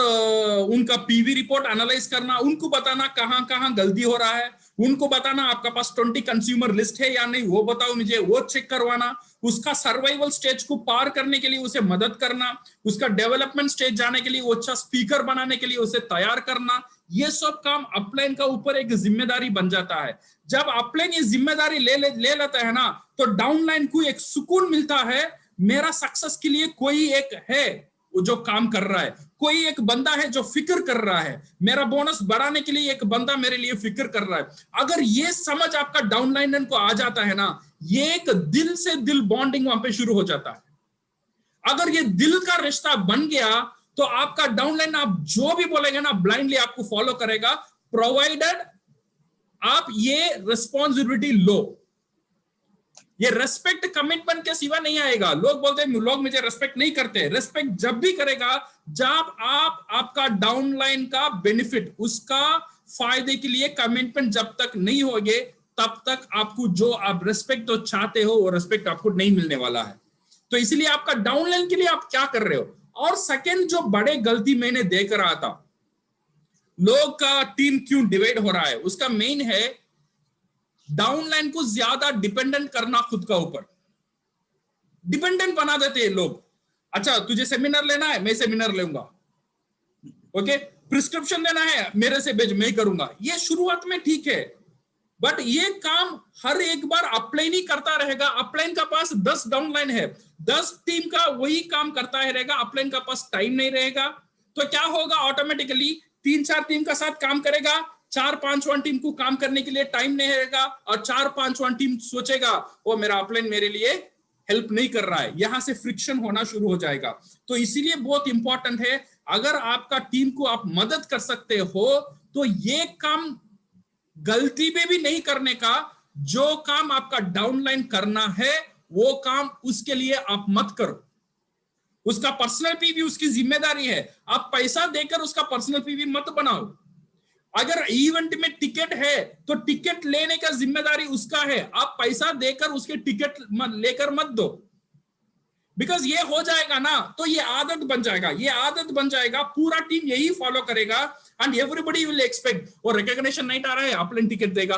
उनका पीवी रिपोर्ट एनालाइज करना, उनको बताना कहां कहां गलती हो रहा है, उनको बताना आपका पास 20 कंज्यूमर लिस्ट है या नहीं, वो बताओ मुझे, वो चेक करवाना, उसका सर्वाइवल स्टेज को पार करने के लिए उसे मदद करना, उसका डेवलपमेंट स्टेज जाने के लिए वो अच्छा स्पीकर बनाने के लिए उसे तैयार करना। ये सब काम अपलाइन का ऊपर एक जिम्मेदारी बन जाता है। जब अपलाइन ये जिम्मेदारी ले लेता है ना, तो डाउनलाइन को एक सुकून मिलता है, मेरा सक्सेस के लिए कोई एक है वो जो काम कर रहा है, कोई एक बंदा है जो फिक्र कर रहा है, मेरा बोनस बढ़ाने के लिए एक बंदा मेरे लिए फिक्र कर रहा है। अगर ये समझ आपका डाउनलाइन को आ जाता है ना, ये एक दिल से दिल बॉन्डिंग वहां पे शुरू हो जाता है। अगर ये दिल का रिश्ता बन गया तो आपका डाउनलाइन आप जो भी बोलेंगे ना, ब्लाइंडली आपको फॉलो करेगा, प्रोवाइडेड आप ये रिस्पॉन्सिबिलिटी लो। ये रेस्पेक्ट कमिटमेंट के सिवा नहीं आएगा। लोग बोलते हैं लोग मुझे रेस्पेक्ट नहीं करते। रेस्पेक्ट जब भी करेगा जब आप आपका डाउनलाइन का बेनिफिट, उसका फायदे के लिए कमिटमेंट जब तक नहीं होगे, तब तक आपको जो आप रेस्पेक्ट तो चाहते हो वो रेस्पेक्ट आपको नहीं मिलने वाला है। तो इसलिए आपका डाउनलाइन के लिए आप क्या कर रहे हो। और सेकेंड जो बड़े गलती मैंने देख रहा था, लोग का टीम क्यों डिवाइड हो रहा है, उसका मेन है डाउनलाइन को ज्यादा डिपेंडेंट करना, खुद का ऊपर डिपेंडेंट बना देते हैं लोग। अच्छा तुझे सेमिनार लेना है, मैं सेमिनार लूंगा। ओके, प्रिस्क्रिप्शन लेना है, मेरे से भेज, मैं करूंगा। ये शुरुआत में ठीक है, बट ये काम हर एक बार अपलाइन ही करता रहेगा। अपलाइन का पास 10 डाउनलाइन है, 10 टीम का वही काम करता रहेगा, अपलाइन का पास टाइम नहीं रहेगा। तो क्या होगा, ऑटोमेटिकली 3-4 टीम का साथ काम करेगा, 4-5 टीम को काम करने के लिए टाइम नहीं रहेगा, और 4-5 टीम सोचेगा वो मेरा अपलाइन मेरे लिए हेल्प नहीं कर रहा है, यहां से फ्रिक्शन होना शुरू हो जाएगा। तो इसीलिए बहुत इंपॉर्टेंट है, अगर आपका टीम को आप मदद कर सकते हो तो ये काम गलती में भी नहीं करने का, जो काम आपका डाउनलाइन करना है वो काम उसके लिए आप मत करो। उसका पर्सनल पीवी उसकी जिम्मेदारी है, आप पैसा देकर उसका पर्सनल पीवी मत बनाओ। अगर इवेंट में टिकट है तो टिकट लेने का जिम्मेदारी उसका है, आप पैसा देकर उसके टिकट लेकर मत दो। बिकॉज ये हो जाएगा ना तो ये आदत बन जाएगा, ये आदत बन जाएगा, पूरा टीम यही फॉलो करेगा एंड एवरीबॉडी विल एक्सपेक्ट, और रिकॉग्निशन नहीं आ रहा है अपलाइन टिकट देगा।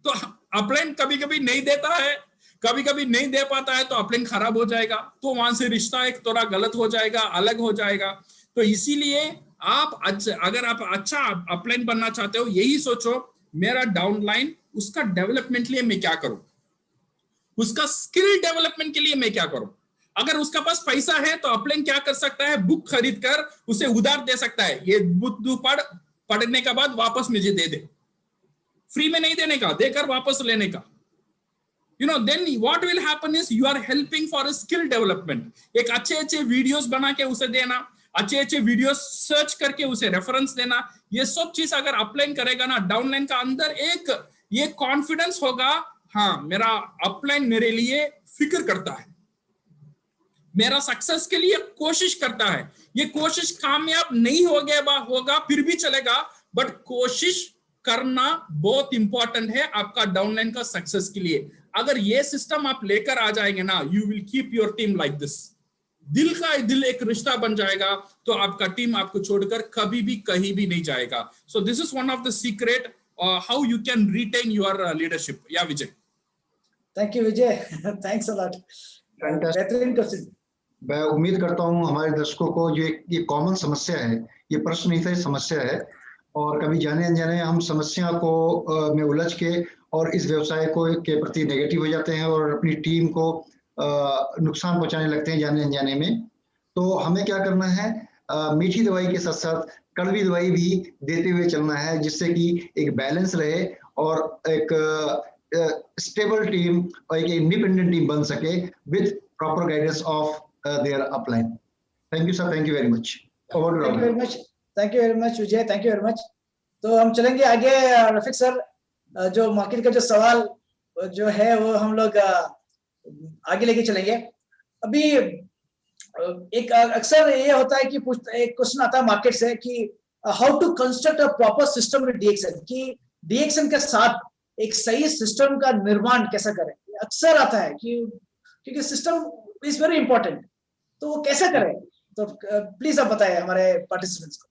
तो अपलाइन कभी कभी नहीं देता है, कभी कभी नहीं दे पाता है, तो अपलाइन खराब हो जाएगा, तो वहां से रिश्ता एक थोड़ा गलत हो जाएगा, अलग हो जाएगा। तो इसीलिए आप अगर आप अच्छा अपलाइन बनना चाहते हो, यही सोचो मेरा डाउनलाइन उसका डेवलपमेंट के लिए मैं क्या करूं, उसका स्किल डेवलपमेंट के लिए मैं क्या करूं। अगर उसका पास पैसा है तो अपलाइन क्या कर सकता है, बुक खरीद कर उसे उधार दे सकता है, ये बुक पढ़ने के बाद वापस मुझे दे दे, फ्री में नहीं देने का, देकर वापस लेने का। then what will happen is you are helping for a skill development। एक अच्छे वीडियोस बना के उसे देना, अच्छे वीडियोस सर्च करके उसे रेफरेंस देना, ये सब चीज अगर अपलाइन करेगा ना, डाउनलाइन का अंदर एक ये कॉन्फिडेंस होगा, हाँ मेरा अपलाइन मेरे लिए फिक्र करता है, मेरा सक्सेस के लिए कोशिश करता है। ये कोशिश कामयाब नहीं होगा फिर भी चलेगा, बट कोशिश करना बहुत इंपॉर्टेंट है आपका डाउनलाइन का सक्सेस के लिए। अगर ये सिस्टम आप लेकर आ जाएंगे ना, you will keep your team like this, दिल का दिल एक रिश्ता बन जाएगा, तो आपका टीम आपको छोड़कर कभी भी कहीं भी नहीं जाएगा। So this is one of the secret how you can retain your leadership. Yeah Vijay. Thank you Vijay, thanks a lot, बेहतरीन क्वेश्चन। मैं उम्मीद करता हूं हमारे दर्शकों को जो ये कॉमन समस्या है, ये प्रश्न नहीं था, ये समस्या है, और कभी जाने अनजाने हम समस्या को में उलझ के और इस व्यवसाय को के प्रति नेगेटिव हो जाते हैं और अपनी टीम को नुकसान पहुंचाने लगते हैं जाने अनजाने में। तो हमें क्या करना है, मीठी दवाई के साथ साथ कड़वी दवाई भी देते हुए चलना है, जिससे कि एक बैलेंस रहे और एक स्टेबल टीम और एक इंडिपेंडेंट टीम बन सके with proper guidance of their upline. Thank you sir, thank you very much. Thank you very much, thank you very much Vijay, thank you very much. तो हम चलेंगे आगे। रफीक सर, जो market का जो सवाल जो है वो हम लोग आगे लेके चलेंगे। अभी एक अक्सर ये होता है कि एक क्वेश्चन आता है मार्केट से कि how to construct a proper system with DXN, कि डीएक्सएन के साथ एक सही सिस्टम का निर्माण कैसा करें। अक्सर आता है कि क्योंकि सिस्टम इज वेरी इंपॉर्टेंट, तो वो कैसे करें, तो प्लीज आप बताएं हमारे पार्टिसिपेंट्स को।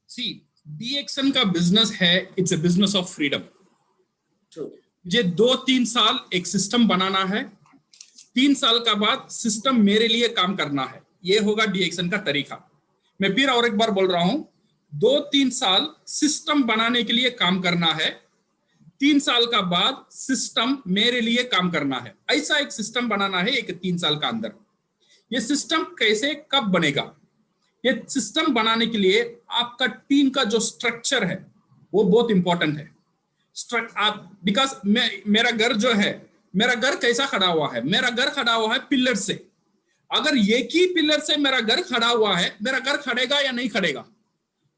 सी, डीएक्सएन का बिजनेस है, it's a business of freedom. मुझे 2-3 साल एक सिस्टम बनाना है, 3 साल का बाद सिस्टम मेरे लिए काम करना है, ये होगा डीएक्सएन का तरीका। मैं फिर और एक बार बोल रहा हूं, 2-3 साल सिस्टम बनाने के लिए काम करना है, 3 साल का बाद सिस्टम मेरे लिए काम करना है। ऐसा एक सिस्टम बनाना है एक 3 साल का अंदर। ये सिस्टम कैसे कब बनेगा, ये सिस्टम बनाने के लिए आपका टीम का जो स्ट्रक्चर है वो बहुत इंपॉर्टेंट है। बिकॉज मेरा घर जो है, मेरा घर कैसा खड़ा हुआ है, मेरा घर खड़ा हुआ है पिलर से। अगर एक ही पिलर से मेरा घर खड़ा हुआ है, मेरा घर खड़ेगा या नहीं खड़ेगा?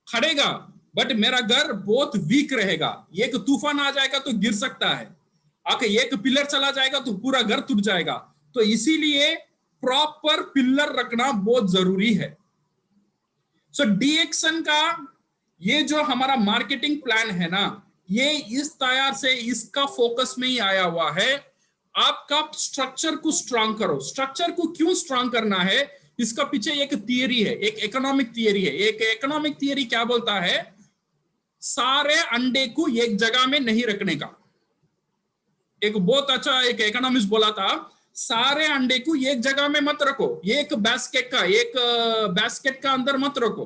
खड़ेगा, बट मेरा घर बहुत वीक रहेगा, एक तूफान आ जाएगा तो गिर सकता है, आके एक पिलर चला जाएगा तो पूरा घर टूट जाएगा। तो इसीलिए प्रॉपर पिलर रखना बहुत जरूरी है। सो डीएक्सएन का ये जो हमारा मार्केटिंग प्लान है ना, ये इस तैयार से इसका फोकस में ही आया हुआ है। आपका स्ट्रक्चर को स्ट्रांग करो। स्ट्रक्चर को क्यों स्ट्रांग करना है, इसका पीछे एक थियरी है, एक इकोनॉमिक थियरी है। एक इकोनॉमिक थियरी क्या बोलता है, सारे अंडे को एक जगह में नहीं रखने का। एक बहुत अच्छा एक इकोनॉमिस्ट बोला था, सारे अंडे को एक जगह में मत रखो, एक बास्केट का अंदर मत रखो।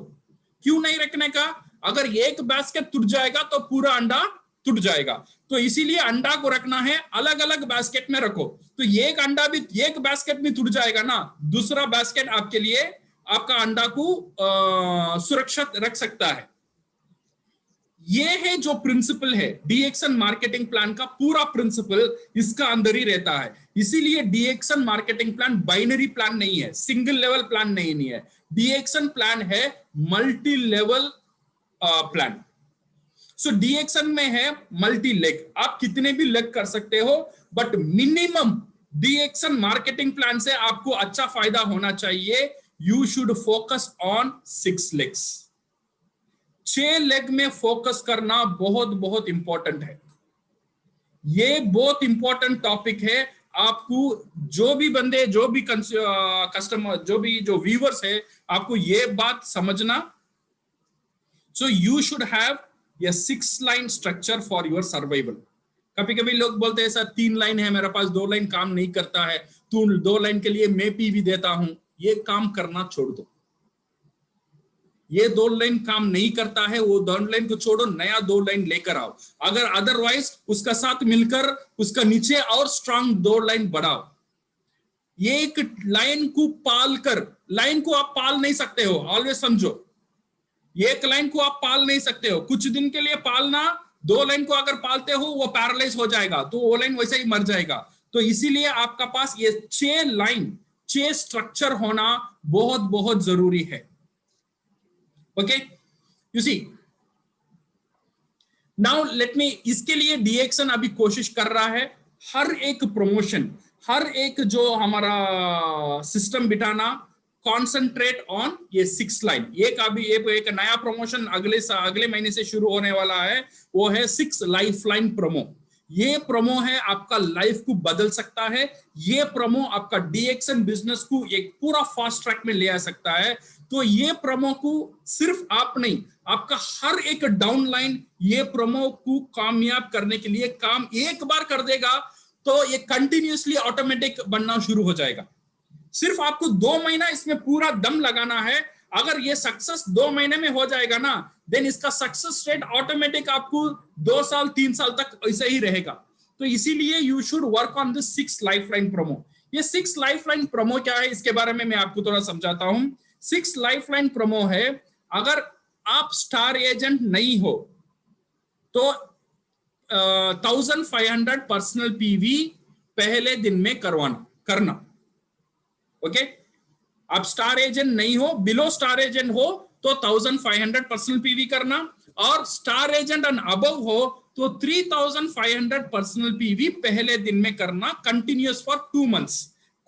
क्यों नहीं रखने का? अगर एक बास्केट टूट जाएगा तो पूरा अंडा टूट जाएगा। तो इसीलिए अंडा को रखना है अलग अलग बास्केट में रखो। तो एक अंडा भी एक बास्केट में टूट जाएगा ना, दूसरा बास्केट आपके लिए आपका अंडा को सुरक्षित रख सकता है। ये है जो प्रिंसिपल है डीएक्सएन मार्केटिंग प्लान का, पूरा प्रिंसिपल इसका अंदर ही रहता है। इसीलिए डीएक्शन मार्केटिंग प्लान बाइनरी प्लान नहीं है, सिंगल लेवल प्लान नहीं है। डीएक्शन प्लान है मल्टी लेवल प्लान। सो डीएक्शन में है मल्टी लेग, आप कितने भी लेग कर सकते हो, बट मिनिमम डीएक्शन मार्केटिंग प्लान से आपको अच्छा फायदा होना चाहिए। You should focus on 6 legs. 6 leg में फोकस करना बहुत बहुत इंपॉर्टेंट है। ये बहुत इंपॉर्टेंट टॉपिक है। आपको जो भी बंदे, जो भी कस्टमर, जो व्यूअर्स है, आपको ये बात समझना। So you should have a 6 line structure for your survival। कभी कभी लोग बोलते हैं सर 3 लाइन है मेरे पास, 2 लाइन काम नहीं करता है, तू 2 लाइन के लिए मैं पीवी देता हूं। ये काम करना छोड़ दो। ये 2 लाइन काम नहीं करता है, वो 2 लाइन को छोड़ो, नया 2 लाइन लेकर आओ। अगर अदरवाइज उसका साथ मिलकर उसका नीचे और स्ट्रांग 2 लाइन बढ़ाओ। ये एक लाइन को पाल कर, लाइन को आप पाल नहीं सकते हो, ऑलवेज समझो। एक लाइन को आप पाल नहीं सकते हो, कुछ दिन के लिए पालना। 2 लाइन को अगर पालते हो वो पैरालाइज हो जाएगा, तो वो लाइन वैसे ही मर जाएगा। तो इसीलिए आपका पास ये 6 लाइन, 6 स्ट्रक्चर होना बहुत बहुत जरूरी है। Okay, you see now let me, इसके लिए डीएक्शन अभी कोशिश कर रहा है हर एक प्रमोशन, हर एक जो हमारा सिस्टम बिठाना, कॉन्सेंट्रेट ऑन ये 6 लाइन। एक अभी एक नया प्रमोशन अगले महीने से शुरू होने वाला है, वो है 6 लाइफलाइन प्रोमो। ये प्रोमो है आपका लाइफ को बदल सकता है। ये प्रोमो आपका डीएक्शन बिजनेस को एक पूरा फास्ट ट्रैक में ले आ सकता है। तो ये प्रोमो को सिर्फ आप नहीं, आपका हर एक डाउनलाइन ये प्रोमो को कामयाब करने के लिए काम एक बार कर देगा, तो ये कंटिन्यूअसली ऑटोमेटिक बनना शुरू हो जाएगा। सिर्फ आपको 2 महीना इसमें पूरा दम लगाना है। अगर ये सक्सेस 2 महीने में हो जाएगा ना, देन इसका सक्सेस रेट ऑटोमेटिक आपको 2 साल 3 साल तक ऐसे ही रहेगा। तो इसीलिए you should work on this 6 lifeline promo. ये 6 लाइफलाइन प्रोमो क्या है, इसके बारे में मैं आपको थोड़ा समझाता हूं। 6 लाइफलाइन प्रोमो है, अगर आप स्टार एजेंट नहीं हो तो 1500 पर्सनल पीवी पहले दिन में करना। ओके, आप स्टार एजेंट नहीं हो, बिलो स्टार एजेंट हो तो 1500 पर्सनल पीवी करना, और स्टार एजेंट एंड अबव हो तो 3500 पर्सनल पीवी पहले दिन में करना, कंटिन्यूअस फॉर 2 मंथ्स।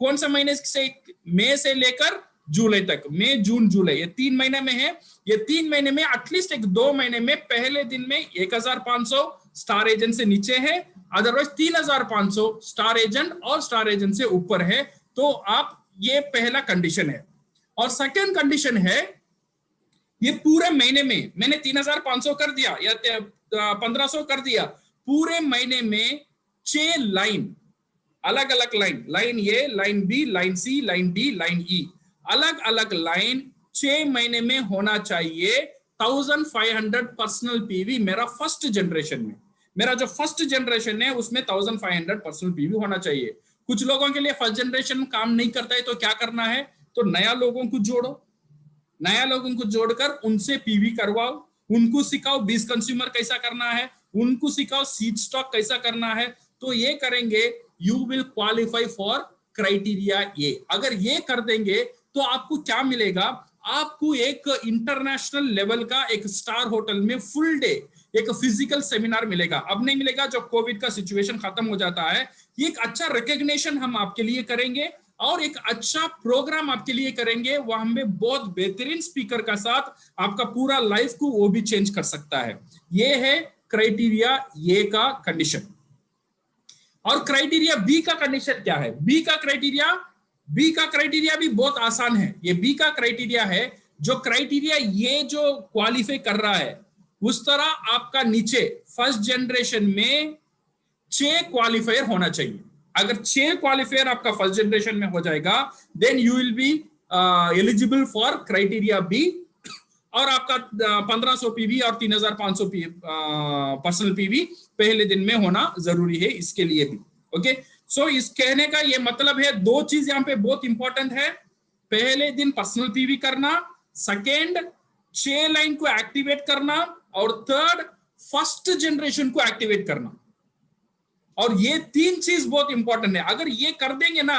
कौन सा महीने से? मई से लेकर जुलाई तक। मई, जून, जुलाई, ये 3 महीने में है। ये 3 महीने में एटलीस्ट 2 महीने में पहले दिन में 1500 स्टार एजेंट से नीचे है, अदरवाइज 3500 स्टार एजेंट और स्टार एजेंट से ऊपर है। तो आप, ये पहला कंडीशन है। और सेकंड कंडीशन है, ये पूरे महीने में मैंने 3500 कर दिया या 1500 कर दिया, पूरे महीने में 6 लाइन, अलग अलग लाइन ए, लाइन बी, लाइन सी, लाइन डी, लाइन ई, अलग अलग लाइन 6 महीने में होना चाहिए। 1500 पर्सनल पीवी मेरा फर्स्ट जनरेशन में, मेरा जो फर्स्ट जनरेशन है उसमें 1500 पर्सनल पीवी होना चाहिए। कुछ लोगों के लिए फर्स्ट जनरेशन काम नहीं करता है, तो क्या करना है, तो नया लोगों को जोड़ो, नया लोगों को जोड़कर उनसे पीवी करवाओ, उनको सिखाओ 20 कंज्यूमर कैसा करना है, उनको सिखाओ सीड स्टॉक कैसा करना है। तो ये करेंगे, you will qualify for criteria A. अगर ये कर देंगे तो आपको क्या मिलेगा, आपको एक इंटरनेशनल लेवल का एक स्टार होटल में फुल डे एक फिजिकल सेमिनार मिलेगा। अब नहीं मिलेगा, जब कोविड का सिचुएशन खत्म हो जाता है। ये एक अच्छा रिकॉग्निशन हम आपके लिए करेंगे और एक अच्छा प्रोग्राम आपके लिए करेंगे, वहां में बहुत बेहतरीन स्पीकर का साथ आपका पूरा लाइफ को वो भी चेंज कर सकता है। ये है क्राइटेरिया ए का कंडीशन। और क्राइटेरिया बी का कंडीशन क्या है? बी का क्राइटेरिया भी बहुत आसान है। ये बी का क्राइटेरिया है, जो क्राइटेरिया ये जो क्वालिफाई कर रहा है उस तरह आपका नीचे फर्स्ट जनरेशन में 6 क्वालिफायर होना चाहिए। अगर 6 क्वालिफायर आपका फर्स्ट जनरेशन में हो जाएगा, then you will be eligible for criteria B, और आपका 1500 पीवी और 3500 पर्सनल पीवी पहले दिन में होना जरूरी है इसके लिए भी। ओके, सो इस कहने का ये मतलब है, 2 चीज यहाँ पे बहुत इंपॉर्टेंट है। पहले दिन पर्सनल पीवी करना, सेकेंड 6 लाइन को एक्टिवेट करना, और थर्ड फर्स्ट जनरेशन को एक्टिवेट करना। और ये 3 चीज बहुत इंपॉर्टेंट है। अगर ये कर देंगे ना,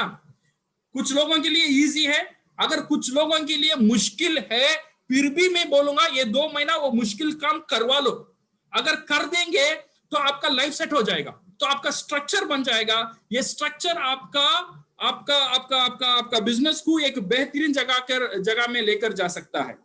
कुछ लोगों के लिए इजी है, अगर कुछ लोगों के लिए मुश्किल है, फिर भी मैं बोलूंगा ये 2 महीना वो मुश्किल काम करवा लो। अगर कर देंगे तो आपका लाइफ सेट हो जाएगा, तो आपका स्ट्रक्चर बन जाएगा। ये स्ट्रक्चर आपका आपका आपका आपका आपका बिजनेस को एक बेहतरीन जगह में लेकर जा सकता है।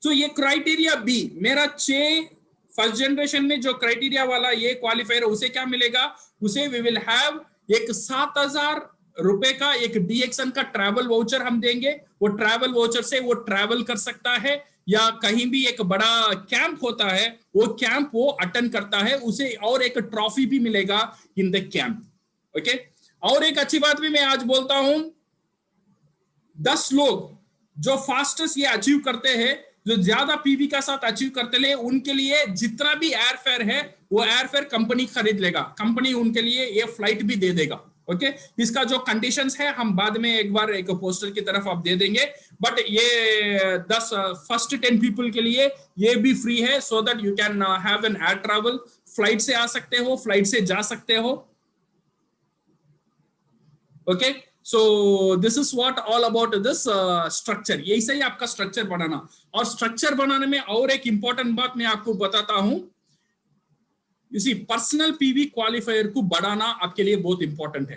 तो ये क्राइटेरिया बी, मेरा 6 फर्स्ट जनरेशन में जो क्राइटेरिया वाला ये क्वालिफायर, उसे क्या मिलेगा, उसे वी विल हैव एक 7,000 रुपए का एक डीएक्सन का ट्रैवल वाउचर हम देंगे। वो ट्रैवल वाउचर से वो ट्रैवल कर सकता है, या कहीं भी एक बड़ा कैंप होता है वो कैंप वो अटेंड करता है, उसे और एक ट्रॉफी भी मिलेगा इन द कैंप। ओके, और एक अच्छी बात भी मैं आज बोलता हूं, 10 लोग जो फास्टेस्ट ये अचीव करते हैं, जो ज्यादा पीवी का साथ अचीव करते हैं, उनके लिए जितना भी एयरफेयर है वो एयरफेयर कंपनी खरीद लेगा, कंपनी उनके लिए ये फ्लाइट भी दे देगा। ओके, इसका जो कंडीशंस है हम बाद में एक बार एक पोस्टर की तरफ आप दे देंगे, बट ये 10 फर्स्ट 10 पीपल के लिए ये भी फ्री है, so that you can have an air travel. Flight से आ सकते हो, फ्लाइट से जा सकते हो। Okay, so this is what all about this structure. यही सही आपका स्ट्रक्चर बनाना। और स्ट्रक्चर बनाने में और एक इंपॉर्टेंट बात मैं आपको बताता हूं, इसी पर्सनल पीवी क्वालिफायर को बढ़ाना आपके लिए बहुत इंपॉर्टेंट है।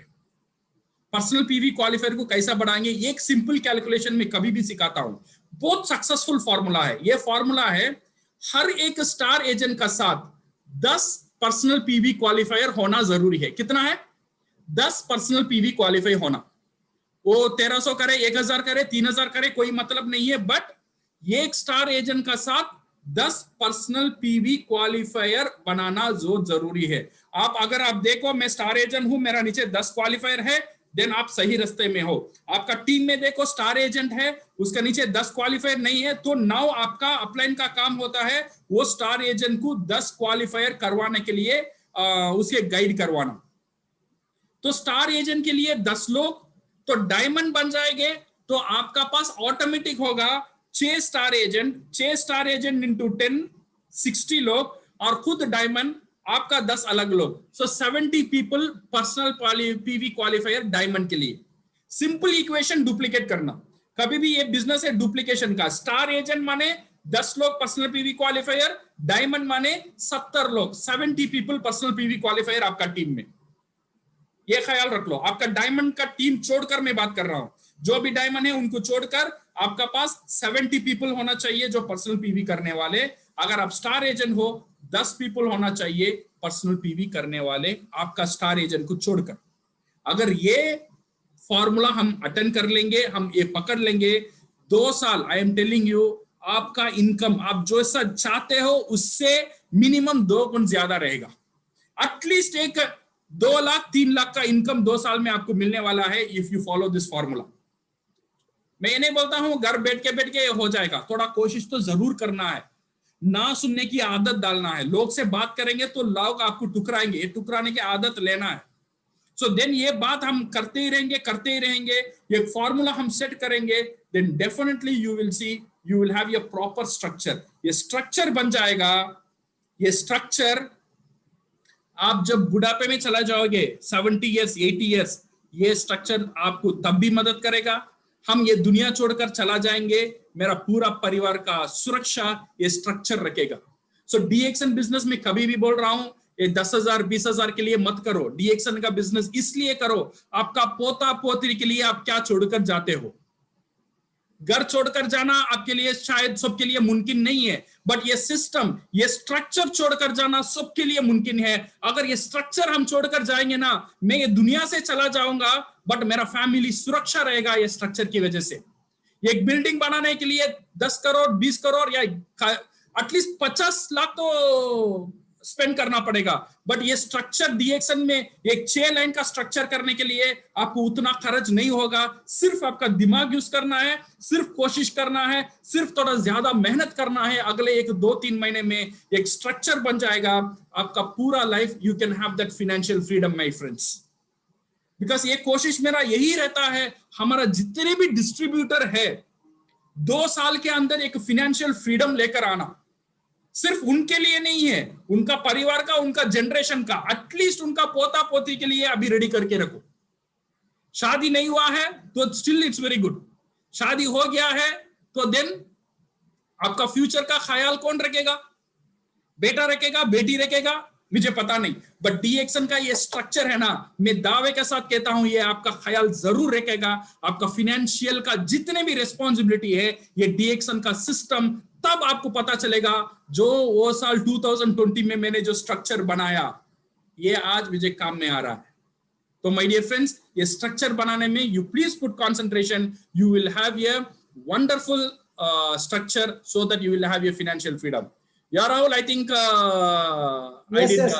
पर्सनल पीवी क्वालिफायर को कैसा बढ़ाएंगे, एक सिंपल कैलकुलेशन में कभी भी सिखाता हूं, बहुत सक्सेसफुल फॉर्मूला है। ये फॉर्मूला है, हर एक स्टार एजेंट का साथ 10 पर्सनल पीवी क्वालिफायर होना जरूरी है। कितना है? 10 पर्सनल पीवी क्वालिफाई होना। वो 1300 करे, 1000 करे, 3000 करे, कोई मतलब नहीं है, बट ये एक स्टार एजेंट का साथ 10 पर्सनल पीवी क्वालिफायर बनाना जो जरूरी है। आप अगर आप देखो, मैं स्टार एजेंट हूं, मेरा नीचे 10 क्वालिफायर है, देन आप सही रास्ते में हो। आपका टीम में देखो स्टार एजेंट है, उसके नीचे 10 क्वालिफायर नहीं है, तो नाउ आपका अपलाइन का काम होता है वो स्टार एजेंट को 10 क्वालिफायर करवाने के लिए उसे गाइड करवाना। तो स्टार एजेंट के लिए 10 लोग तो डायमंड बन जाएंगे, तो आपका पास ऑटोमेटिक होगा 6 स्टार एजेंट इंटू 10 60 लोग, और खुद डायमंड आपका 10 अलग लोग, सो 70 people personal PV qualifier diamond के लिए। सिंपल इक्वेशन डुप्लीकेट करना, कभी भी ये बिजनेस है डुप्लीकेशन का। स्टार एजेंट माने 10 लोग पर्सनल पीवी क्वालिफायर, डायमंड माने 70 लोग, 70 पीपल पर्सनल पीवी क्वालिफायर आपका टीम में। ये ख्याल रख लो, आपका डायमंड का टीम छोड़कर मैं बात कर रहा हूं, जो भी डायमंड है उनको छोड़कर आपका पास 70 पीपल होना चाहिए जो पर्सनल पीवी करने वाले। अगर आप स्टार एजेंट हो, 10 पीपल होना चाहिए पर्सनल पीवी करने वाले, आपका स्टार एजेंट को छोड़कर। अगर ये फॉर्मूला हम अटेंड कर लेंगे, हम ये पकड़ लेंगे, 2 साल आई एम टेलिंग यू, आपका इनकम आप जो ऐसा चाहते हो उससे मिनिमम 2 गुण ज्यादा रहेगा। एटलीस्ट एक 2 लाख 3 लाख का इनकम 2 साल में आपको मिलने वाला है if you follow this formula. मैं ये नहीं बोलता हूं घर बैठ के हो जाएगा, थोड़ा कोशिश तो जरूर करना है, ना सुनने की आदत डालना है। लोग से बात करेंगे तो लोग आपको टुकराएंगे, ये टुकराने की आदत लेना है। सो देन ये बात हम करते ही रहेंगे, ये फॉर्मूला हम सेट करेंगे, then definitely you will see, you will have your proper structure. ये स्ट्रक्चर बन जाएगा, ये स्ट्रक्चर आप जब बुढ़ापे में चला जाओगे 70 इयर्स 80 इयर्स, ये स्ट्रक्चर आपको तब भी मदद करेगा। हम ये दुनिया छोड़कर चला जाएंगे, मेरा पूरा परिवार का सुरक्षा ये स्ट्रक्चर रखेगा। सो डीएक्सन बिजनेस में कभी भी बोल रहा हूं, ये 10,000 20,000 के लिए मत करो। डीएक्सन का बिजनेस इसलिए करो, आपका पोता पोत्री के लिए आप क्या छोड़कर जाते हो। घर छोड़कर जाना आपके लिए शायद सबके लिए मुमकिन नहीं है, बट ये सिस्टम, ये स्ट्रक्चर छोड़कर जाना सबके लिए मुमकिन है। अगर ये स्ट्रक्चर हम छोड़कर जाएंगे ना, मैं ये दुनिया से चला जाऊंगा बट मेरा फैमिली सुरक्षा रहेगा ये स्ट्रक्चर की वजह से। एक बिल्डिंग बनाने के लिए 10 करोड़ 20 करोड़ या एटलीस्ट 50 लाख तो स्पेंड करना पड़ेगा, बट ये स्ट्रक्चर डीएक्सन में एक 6 लाइन का स्ट्रक्चर करने के लिए आपको उतना खर्च नहीं होगा। सिर्फ आपका दिमाग यूज करना है, सिर्फ कोशिश करना है, सिर्फ थोड़ा ज्यादा मेहनत करना है। अगले 1-2-3 महीने में एक स्ट्रक्चर बन जाएगा, आपका पूरा life you can have that financial freedom my friends. Because ये कोशिश मेरा यही रहता है, हमारा जितने भी डिस्ट्रीब्यूटर है 2 साल के अंदर एक फाइनेंशियल फ्रीडम लेकर आना। सिर्फ उनके लिए नहीं है, उनका परिवार का, उनका जनरेशन का, एटलीस्ट उनका पोता पोती के लिए अभी रेडी करके रखो। शादी नहीं हुआ है तो स्टिल इट्स वेरी गुड, शादी हो गया है तो देन आपका फ्यूचर का ख्याल कौन रखेगा? बेटा रखेगा, बेटी रखेगा, मुझे पता नहीं, बट डीएक्सन का ये स्ट्रक्चर है ना, मैं दावे के साथ कहता हूं ये आपका ख्याल जरूर रखेगा। आपका फाइनेंशियल का जितने भी रिस्पॉन्सिबिलिटी है, ये डीएक्सन का सिस्टम तब आपको पता चलेगा। जो वो साल 2020 में मैंने जो स्ट्रक्चर बनाया, ये आज मुझे काम में आ रहा है। तो माय डियर फ्रेंड्स, ये स्ट्रक्चर बनाने में you please put concentration, you will have ये wonderful structure so that you will have your financial freedom. Yeah, Rahul, I think I did.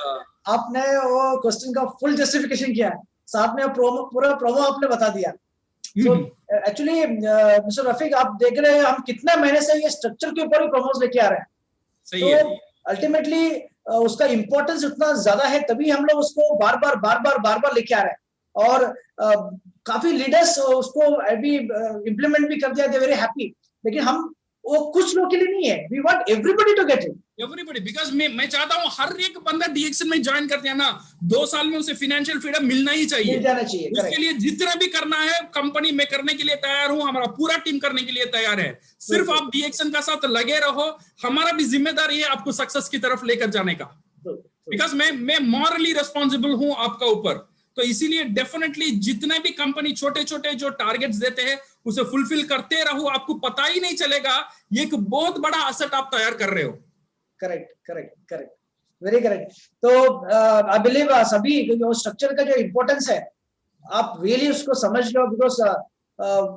आपने वो क्वेश्चन का फुल जस्टिफिकेशन किया है, साथ में पूरा प्रोमो आपने बता दिया। तो एक्चुअली मिस्टर रफीक, आप देख रहे हैं हम कितने महीने से ये स्ट्रक्चर के ऊपर ही प्रोमोस लेके आ रहे हैं। सही है। तो अल्टीमेटली उसका इम्पोर्टेंस उतना ज्यादा है, तभी हम लोग उसको बार बार लेके आ रहे हैं। और काफी लीडर्स उसको अभी इम्प्लीमेंट भी कर दिया, दे वेरी हैप्पी। लेकिन हम वो कुछ लोग के लिए नहीं है, we want everybody to get it, everybody, because मैं चाहता हूं हर एक बंदा डीएक्सन में ज्वाइन करते हैं ना, 2 साल में उसे फाइनेंशियल फ्रीडम मिलना ही चाहिए, मिल जाना चाहिए। उसके लिए जितना भी करना है कंपनी में करने के लिए तैयार हूं, हमारा पूरा टीम करने के लिए तैयार है। सिर्फ आप डीएक्सन का साथ लगे रहो, हमारा भी जिम्मेदारी है आपको सक्सेस की तरफ लेकर जाने का, बिकॉज मैं मॉरली रिस्पॉन्सिबल हूं आपका ऊपर। तो इसीलिए डेफिनेटली जितने भी कंपनी छोटे छोटे जो टारगेट्स देते हैं उसे फुलफिल करते रहो, आपको पता ही नहीं चलेगा ये एक बहुत बड़ा असेट आप तैयार कर रहे हो। Correct, very correct. तो आई बिलीव सभी जो स्ट्रक्चर का जो इम्पोर्टेंस है आप रियली उसको समझ लो, बिकॉज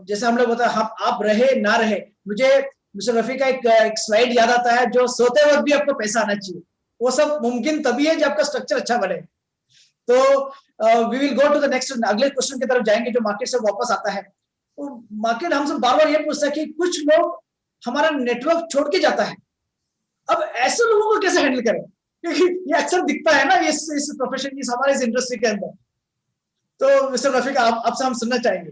जैसे हम लोग बता, आप रहे ना रहे, मुझे मिस्टर रफी का एक स्लाइड याद आता है, जो सोते वक्त भी आपको पैसा आना चाहिए, वो सब मुमकिन तभी है जब आपका स्ट्रक्चर अच्छा बने। तो we will go to the next, अगले क्वेश्चन की तरफ जाएंगे जो मार्केट से वापस आता है। तो मार्केट हमसे बार बार ये पूछता है कि कुछ लोग हमारा नेटवर्क छोड़ के जाता है, अब ऐसे लोगों को कैसे हैंडल करें, क्योंकि ये अक्सर दिखता है ना इस प्रोफेशन, इस हमारे इस इंडस्ट्री के अंदर। तो मिस्टर रफीक, आपसे हम सुनना चाहेंगे।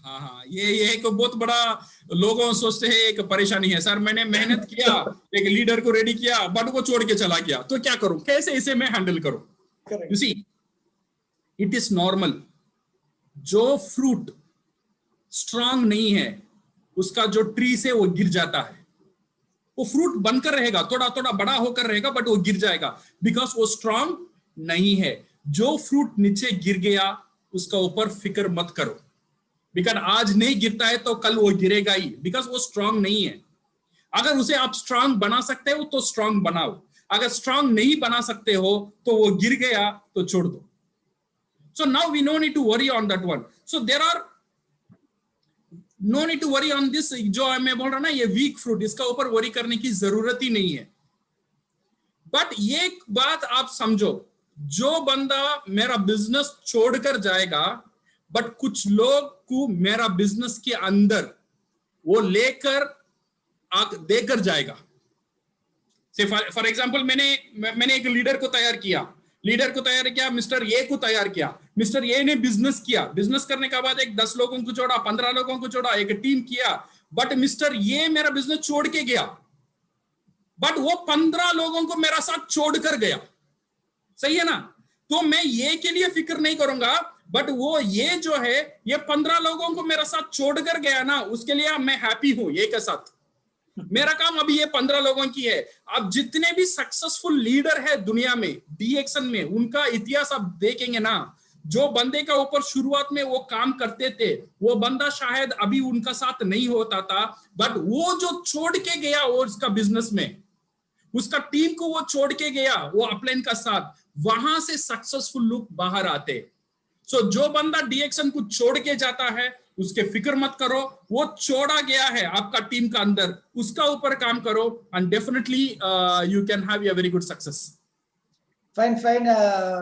हाँ, ये एक बहुत बड़ा लोगों सोचते हैं एक परेशानी है, सर मैंने मेहनत किया, एक लीडर को रेडी किया, बट वो छोड़ के चला गया, तो क्या करूं, कैसे इसे मैं हैंडल करूं? You see, it is normal. जो फ्रूट स्ट्रांग नहीं है उसका जो ट्री से वो गिर जाता है, वो फ्रूट बनकर रहेगा, थोड़ा थोड़ा बड़ा होकर रहेगा, बट वो गिर जाएगा बिकॉज वो स्ट्रांग नहीं है। जो फ्रूट नीचे गिर गया उसका ऊपर फिक्र मत करो, बिकॉज आज नहीं गिरता है तो कल वो गिरेगा ही, बिकॉज वो स्ट्रांग नहीं है। अगर उसे आप स्ट्रांग बना सकते हो तो स्ट्रांग बनाओ, अगर स्ट्रांग नहीं बना सकते हो तो वो गिर गया तो छोड़ दो। So now we no need to worry on that one. So there are no need to worry on this, जो मैं बोल रहा ना ये वीक फ्रूट, इसका ऊपर वरी करने की जरूरत ही नहीं है। बट ये बात आप समझो, जो बंदा मेरा बिजनेस छोड़कर जाएगा, बट कुछ लोग को मेरा बिजनेस के अंदर वो लेकर देकर जाएगा। से फॉर एग्जांपल मैंने एक लीडर को तैयार किया, मिस्टर ए को तैयार किया, मिस्टर ए ने बिजनेस किया, बिजनेस करने के बाद एक 10 लोगों को जोड़ा, 15 लोगों को जोड़ा, एक टीम किया, बट मिस्टर ए मेरा बिजनेस छोड़ के गया, बट वो 15 लोगों को मेरा साथ छोड़कर गया, सही है ना? तो मैं ये के लिए फिक्र नहीं करूंगा, बट वो ये जो है ये 15 लोगों को मेरा साथ छोड़कर गया ना, उसके लिए मैं हैप्पी हूं ये के साथ। मेरा काम अभी ये 15 लोगों की है। अब जितने भी सक्सेसफुल लीडर है दुनिया में डीएक्सन में, उनका इतिहास आप देखेंगे ना, जो बंदे का ऊपर शुरुआत में वो काम करते थे, वो बंदा शायद अभी उनका साथ नहीं होता था, बट वो जो छोड़ के गया वो उसका बिजनेस में, उसका टीम को वो छोड़ के गया, वो अपलाइन का साथ, वहां से सक्सेसफुल लोग बाहर आते। सो जो बंदा डीएक्सन को छोड़ के जाता है उसके फिक्र मत करो, वो छोड़ा गया है आपका टीम का अंदर, उसका ऊपर काम करो and definitely you can have a very good success. Fine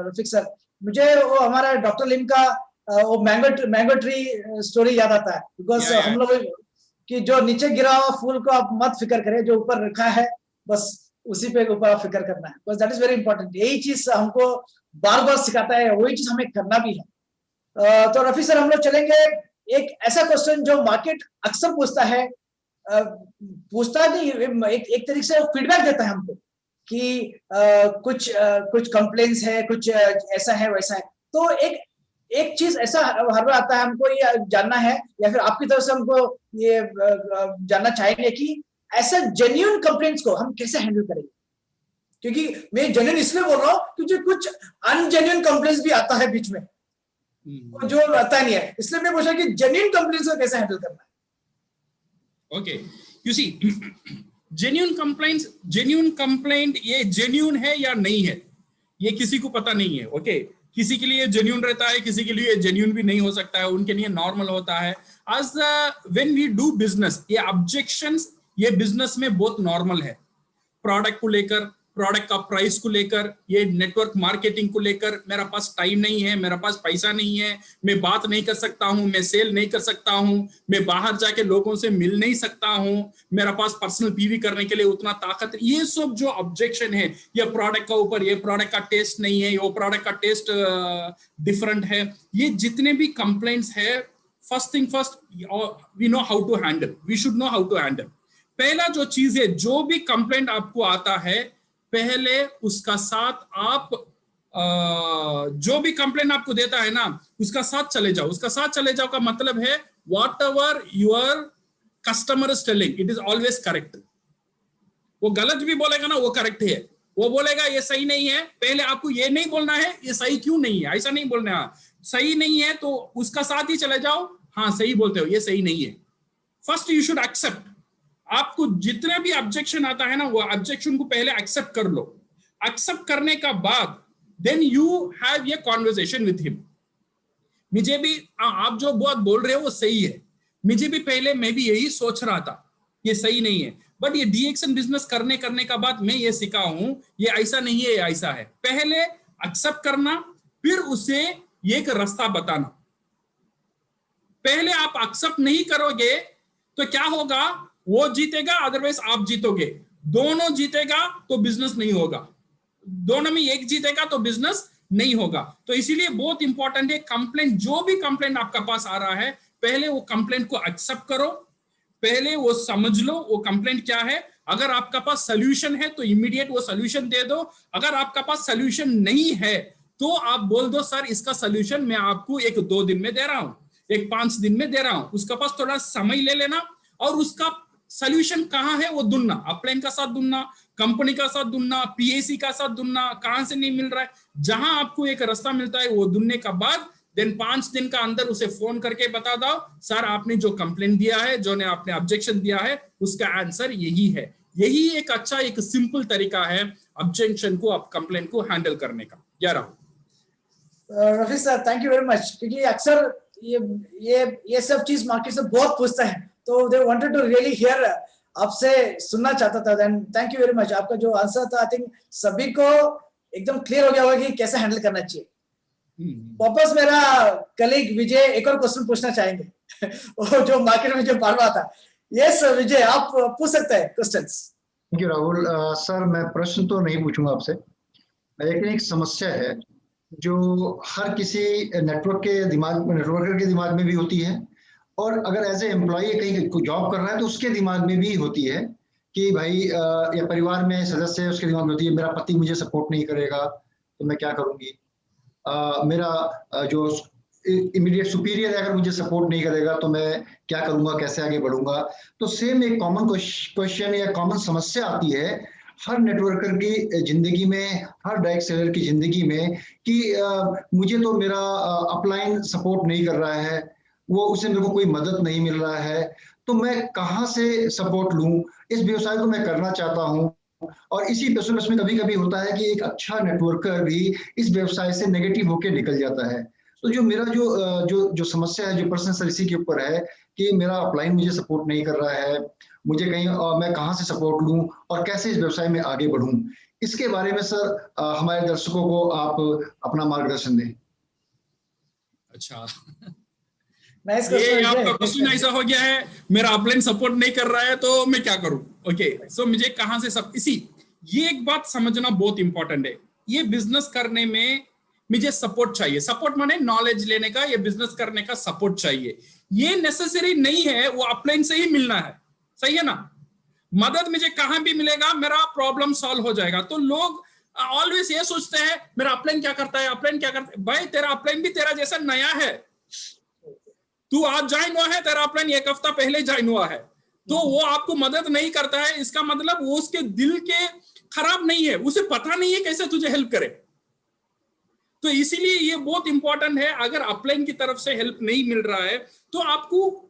Rafiq sir, मुझे वो हमारा डॉक्टर लिम का वो मैंगो ट्री स्टोरी याद आता है, बिकॉज हम लोग कि जो नीचे गिरा हुआ फूल को आप मत फिक्र करें, जो ऊपर रखा है बस उसी पे ऊपर आप फिक्र करना है, because that is very important. यही चीज हमको बार बार सिखाता है, वही चीज हमें करना भी है। तो रफीक सर, हम लोग चलेंगे एक ऐसा क्वेश्चन जो मार्केट अक्सर पूछता है, पूछता नहीं, एक तरीके से फीडबैक देता है हमको कि कुछ कंप्लेंट्स है, कुछ ऐसा है वैसा है, तो एक चीज ऐसा हर बार आता है, हमको ये जानना है या फिर आपकी तरफ से हमको ये जानना चाहेंगे कि ऐसा जेन्युइन कंप्लेंट्स को हम कैसे हैंडल करेंगे, क्योंकि मैं जेन्युइन इसलिए बोल रहा हूँ क्योंकि कुछ अनजेन्युइन कंप्लेंट्स भी आता है बीच में, जो आता नहीं है, इसलिए मैं पूछा कि जेन्युइन कंप्लेंट्स को कैसे हैंडल करना है। Okay, you see genuine complaint ये जेन्युइन है या नहीं है ये किसी को पता नहीं है। ओके, किसी के लिए जेन्युइन रहता है, किसी के लिए जेन्युइन भी नहीं हो सकता है, उनके लिए नॉर्मल होता है। आज व्हेन वी डू बिजनेस, ये ऑब्जेक्शंस ये बिजनेस में बहुत नॉर्मल है। प्रोडक्ट को लेकर, प्रोडक्ट का प्राइस को लेकर, ये नेटवर्क मार्केटिंग को लेकर, मेरा पास टाइम नहीं है, मेरा पास पैसा नहीं है, मैं बात नहीं कर सकता हूं, मैं सेल नहीं कर सकता हूं, मैं बाहर जाके लोगों से मिल नहीं सकता हूं, मेरा पास पर्सनल पीवी करने के लिए उतना ताकत, ये सब जो ऑब्जेक्शन है, ये प्रोडक्ट का ऊपर, ये प्रोडक्ट का टेस्ट नहीं है, वो प्रोडक्ट का टेस्ट डिफरेंट है, ये जितने भी कंप्लेंट्स है, first thing first, we know how to handle, we should know how to handle. पहला जो चीज है, जो भी कंप्लेंट आपको आता है, पहले उसका साथ आप जो भी कंप्लेंट आपको देता है ना, उसका साथ चले जाओ। उसका साथ चले जाओ का मतलब है whatever your customer is telling, it is always correct. वो गलत भी बोलेगा ना, वो करेक्ट है। वो बोलेगा ये सही नहीं है, पहले आपको ये नहीं बोलना है ये सही क्यों नहीं है, ऐसा नहीं बोलना है। सही नहीं है तो उसका साथ ही चले जाओ, हाँ सही बोलते हो, ये सही नहीं है। First you should accept. आपको जितना भी ऑब्जेक्शन आता है ना, वो ऑब्जेक्शन को पहले एक्सेप्ट कर लो। एक्सेप्ट करने का बाद देन यू हैव ये कॉन्वर्सेशन विद हिम। मुझे भी आप जो बहुत बोल रहे हो वो सही है, मुझे भी पहले मैं भी यही सोच रहा था, ये सही नहीं है, बट ये डीएक्शन बिजनेस करने का बाद मैं ये सीखा हूं, ये ऐसा नहीं है, ये ऐसा है। पहले एक्सेप्ट करना, फिर उसे एक रास्ता बताना। पहले आप एक्सेप्ट नहीं करोगे तो क्या होगा, वो जीतेगा अदरवाइज आप जीतोगे, दोनों जीतेगा तो बिजनेस नहीं होगा, दोनों में एक जीतेगा तो बिजनेस नहीं होगा। तो इसीलिए बहुत इंपॉर्टेंट है कंप्लेंट, जो भी कंप्लेंट आपका पास आ रहा है, पहले वो कंप्लेंट को एक्सेप्ट करो, पहले वो समझ लो वो कंप्लेंट क्या है। अगर आपका पास सोल्यूशन है तो इमीडिएट वो सोल्यूशन दे दो। अगर आपका पास सोल्यूशन नहीं है तो आप बोल दो सर इसका सोल्यूशन मैं आपको 1-2 दिन में दे रहा हूं, 5 दिन में दे रहा हूं। उसका पास थोड़ा समय ले लेना और उसका सोल्यूशन कहां है वो ढूंढना, अपलाइन का साथ ढूंढना, कंपनी का साथ ढूंढना, पीएसी का साथ ढूंढना, कहां से नहीं मिल रहा है। जहां आपको एक रास्ता मिलता है वो ढूंढने का बाद देन 5 दिन का अंदर उसे फोन करके बता दो सर आपने जो कंप्लेंट दिया है, जो ने आपने ऑब्जेक्शन दिया है, उसका आंसर यही है। यही एक अच्छा एक सिंपल तरीका है ऑब्जेक्शन को, आप कंप्लेंट को हैंडल करने का। या Rahul Rafi sir thank you very much, क्योंकि अक्सर ये सब चीज मार्केट से बहुत पूछता है, तो they wanted to really hear, आपसे सुनना चाहता था। Then thank you very much, आपका जो आंसर था आई थिंक सभी को एकदम क्लियर हो गया होगा कि कैसे हैंडल करना चाहिए। वापस मेरा कलीग विजय एक और क्वेश्चन पूछना चाहेंगे वो जो मार्केट में जो बार बार आता है। यस विजय, आप पूछ सकते हैं questions. Thank you Rahul. Sir मैं प्रश्न तो नहीं पूछूंगा आपसे, लेकिन एक समस्या है जो हर किसी नेटवर्कर के दिमाग में भी होती है, और अगर एज ए एम्प्लॉय कहीं जॉब कर रहा है तो उसके दिमाग में भी होती है कि भाई या परिवार में सदस्य है उसके दिमाग में होती है, मेरा पति मुझे सपोर्ट नहीं करेगा तो मैं क्या करूंगी, मेरा जो इमीडिएट सुपीरियर है अगर मुझे सपोर्ट नहीं करेगा तो मैं क्या करूंगा, कैसे आगे बढ़ूंगा। तो सेम एक कॉमन क्वेश्चन या कॉमन समस्या आती है हर नेटवर्कर की जिंदगी में, हर डायरेक्ट सेलर की जिंदगी में कि मुझे तो मेरा अपलाइन सपोर्ट नहीं कर रहा है, वो उसे मेरे को कोई मदद नहीं मिल रहा है, तो मैं कहाँ से सपोर्ट लूं, इस व्यवसाय को मैं करना चाहता हूं। और इसी पेशेंस में कभी कभी होता है कि एक अच्छा नेटवर्कर भी इस व्यवसाय से नेगेटिव होके निकल जाता है। तो जो मेरा जो समस्या है, जो प्रश्न इसी के ऊपर है कि मेरा अपलाइन मुझे सपोर्ट नहीं कर रहा है, मुझे कहीं मैं कहाँ से सपोर्ट लूं और कैसे इस व्यवसाय में आगे बढ़ूं, इसके बारे में सर हमारे दर्शकों को आप अपना मार्गदर्शन दें। अच्छा ये आपका क्वेश्चन ऐसा हो गया है, मेरा अपलाइन सपोर्ट नहीं कर रहा है तो मैं क्या करूं। ओके सो मुझे कहां से सब ये एक बात समझना बहुत इंपॉर्टेंट है। ये बिजनेस करने में मुझे सपोर्ट चाहिए, सपोर्ट माने नॉलेज लेने का, ये बिजनेस करने का सपोर्ट चाहिए। ये नेसेसरी नहीं है वो अपलाइन से ही मिलना है, सही है ना। मदद मुझे कहां भी मिलेगा, मेरा प्रॉब्लम सॉल्व हो जाएगा। तो लोग ऑलवेज ये सोचते हैं मेरा अपलाइन क्या करता है, अपलाइन क्या करता है। भाई तेरा अपलाइन भी तेरा जैसा नया है, तू आज ज्वाइन हुआ है, तेरा अपलाइन एक हफ्ता पहले ज्वाइन हुआ है, तो वो आपको मदद नहीं करता है, इसका मतलब वो उसके दिल के खराब नहीं है, उसे पता नहीं है कैसे तुझे हेल्प करे। तो इसीलिए ये बहुत इंपॉर्टेंट है, अगर अपलाइन की तरफ से हेल्प नहीं मिल रहा है तो आपको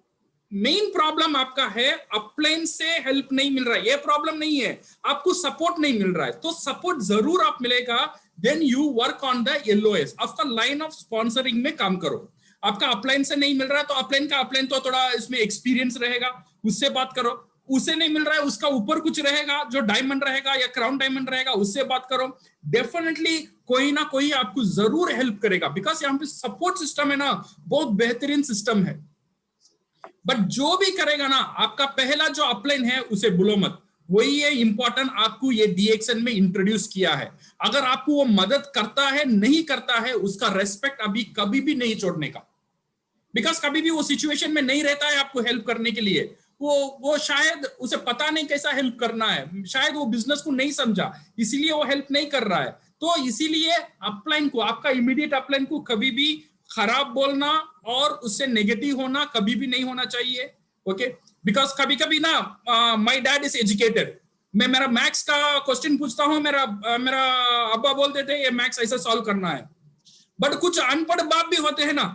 मेन प्रॉब्लम आपका है अपलाइन से हेल्प नहीं मिल रहा है, ये प्रॉब्लम नहीं है, आपको सपोर्ट नहीं मिल रहा है। तो सपोर्ट जरूर आप मिलेगा, then you work on the LOS, आपका लाइन ऑफ स्पॉन्सरिंग में काम करो। आपका अपलाइन से नहीं मिल रहा है तो अपलाइन तो थोड़ा इसमें एक्सपीरियंस रहेगा, उससे बात करो। उसे नहीं मिल रहा है, उसका ऊपर कुछ रहेगा जो डायमंड रहेगा या क्राउन डायमंड रहेगा, उससे बात करो। डेफिनेटली कोई ना कोई आपको जरूर हेल्प करेगा, बिकॉज यहाँ पे सपोर्ट सिस्टम है ना, बहुत बेहतरीन सिस्टम है। बट जो भी करेगा ना, आपका पहला जो अपलाइन है उसे भूलो मत, वही है इंपॉर्टेंट, आपको ये DXN में इंट्रोड्यूस किया है। अगर आपको वो मदद करता है नहीं करता है, उसका रेस्पेक्ट अभी कभी भी नहीं छोड़ने का, बिकॉज कभी भी वो सिचुएशन में नहीं रहता है आपको हेल्प करने के लिए। वो शायद उसे पता नहीं कैसा हेल्प करना है, शायद वो बिजनेस को नहीं समझा, इसीलिए वो हेल्प नहीं कर रहा है। तो इसीलिए अपलाइन को, आपका इमीडिएट अपलाइन को कभी भी खराब बोलना और उससे नेगेटिव होना कभी भी नहीं होना चाहिए। ओके, बिकॉज कभी कभी ना माय डैड इज एजुकेटेड, मैं मेरा मैथ्स का क्वेश्चन पूछता हूँ, मेरा अब्बा बोलते थे ये मैथ्स ऐसा सॉल्व करना है। बट कुछ अनपढ़ बाप भी होते हैं ना,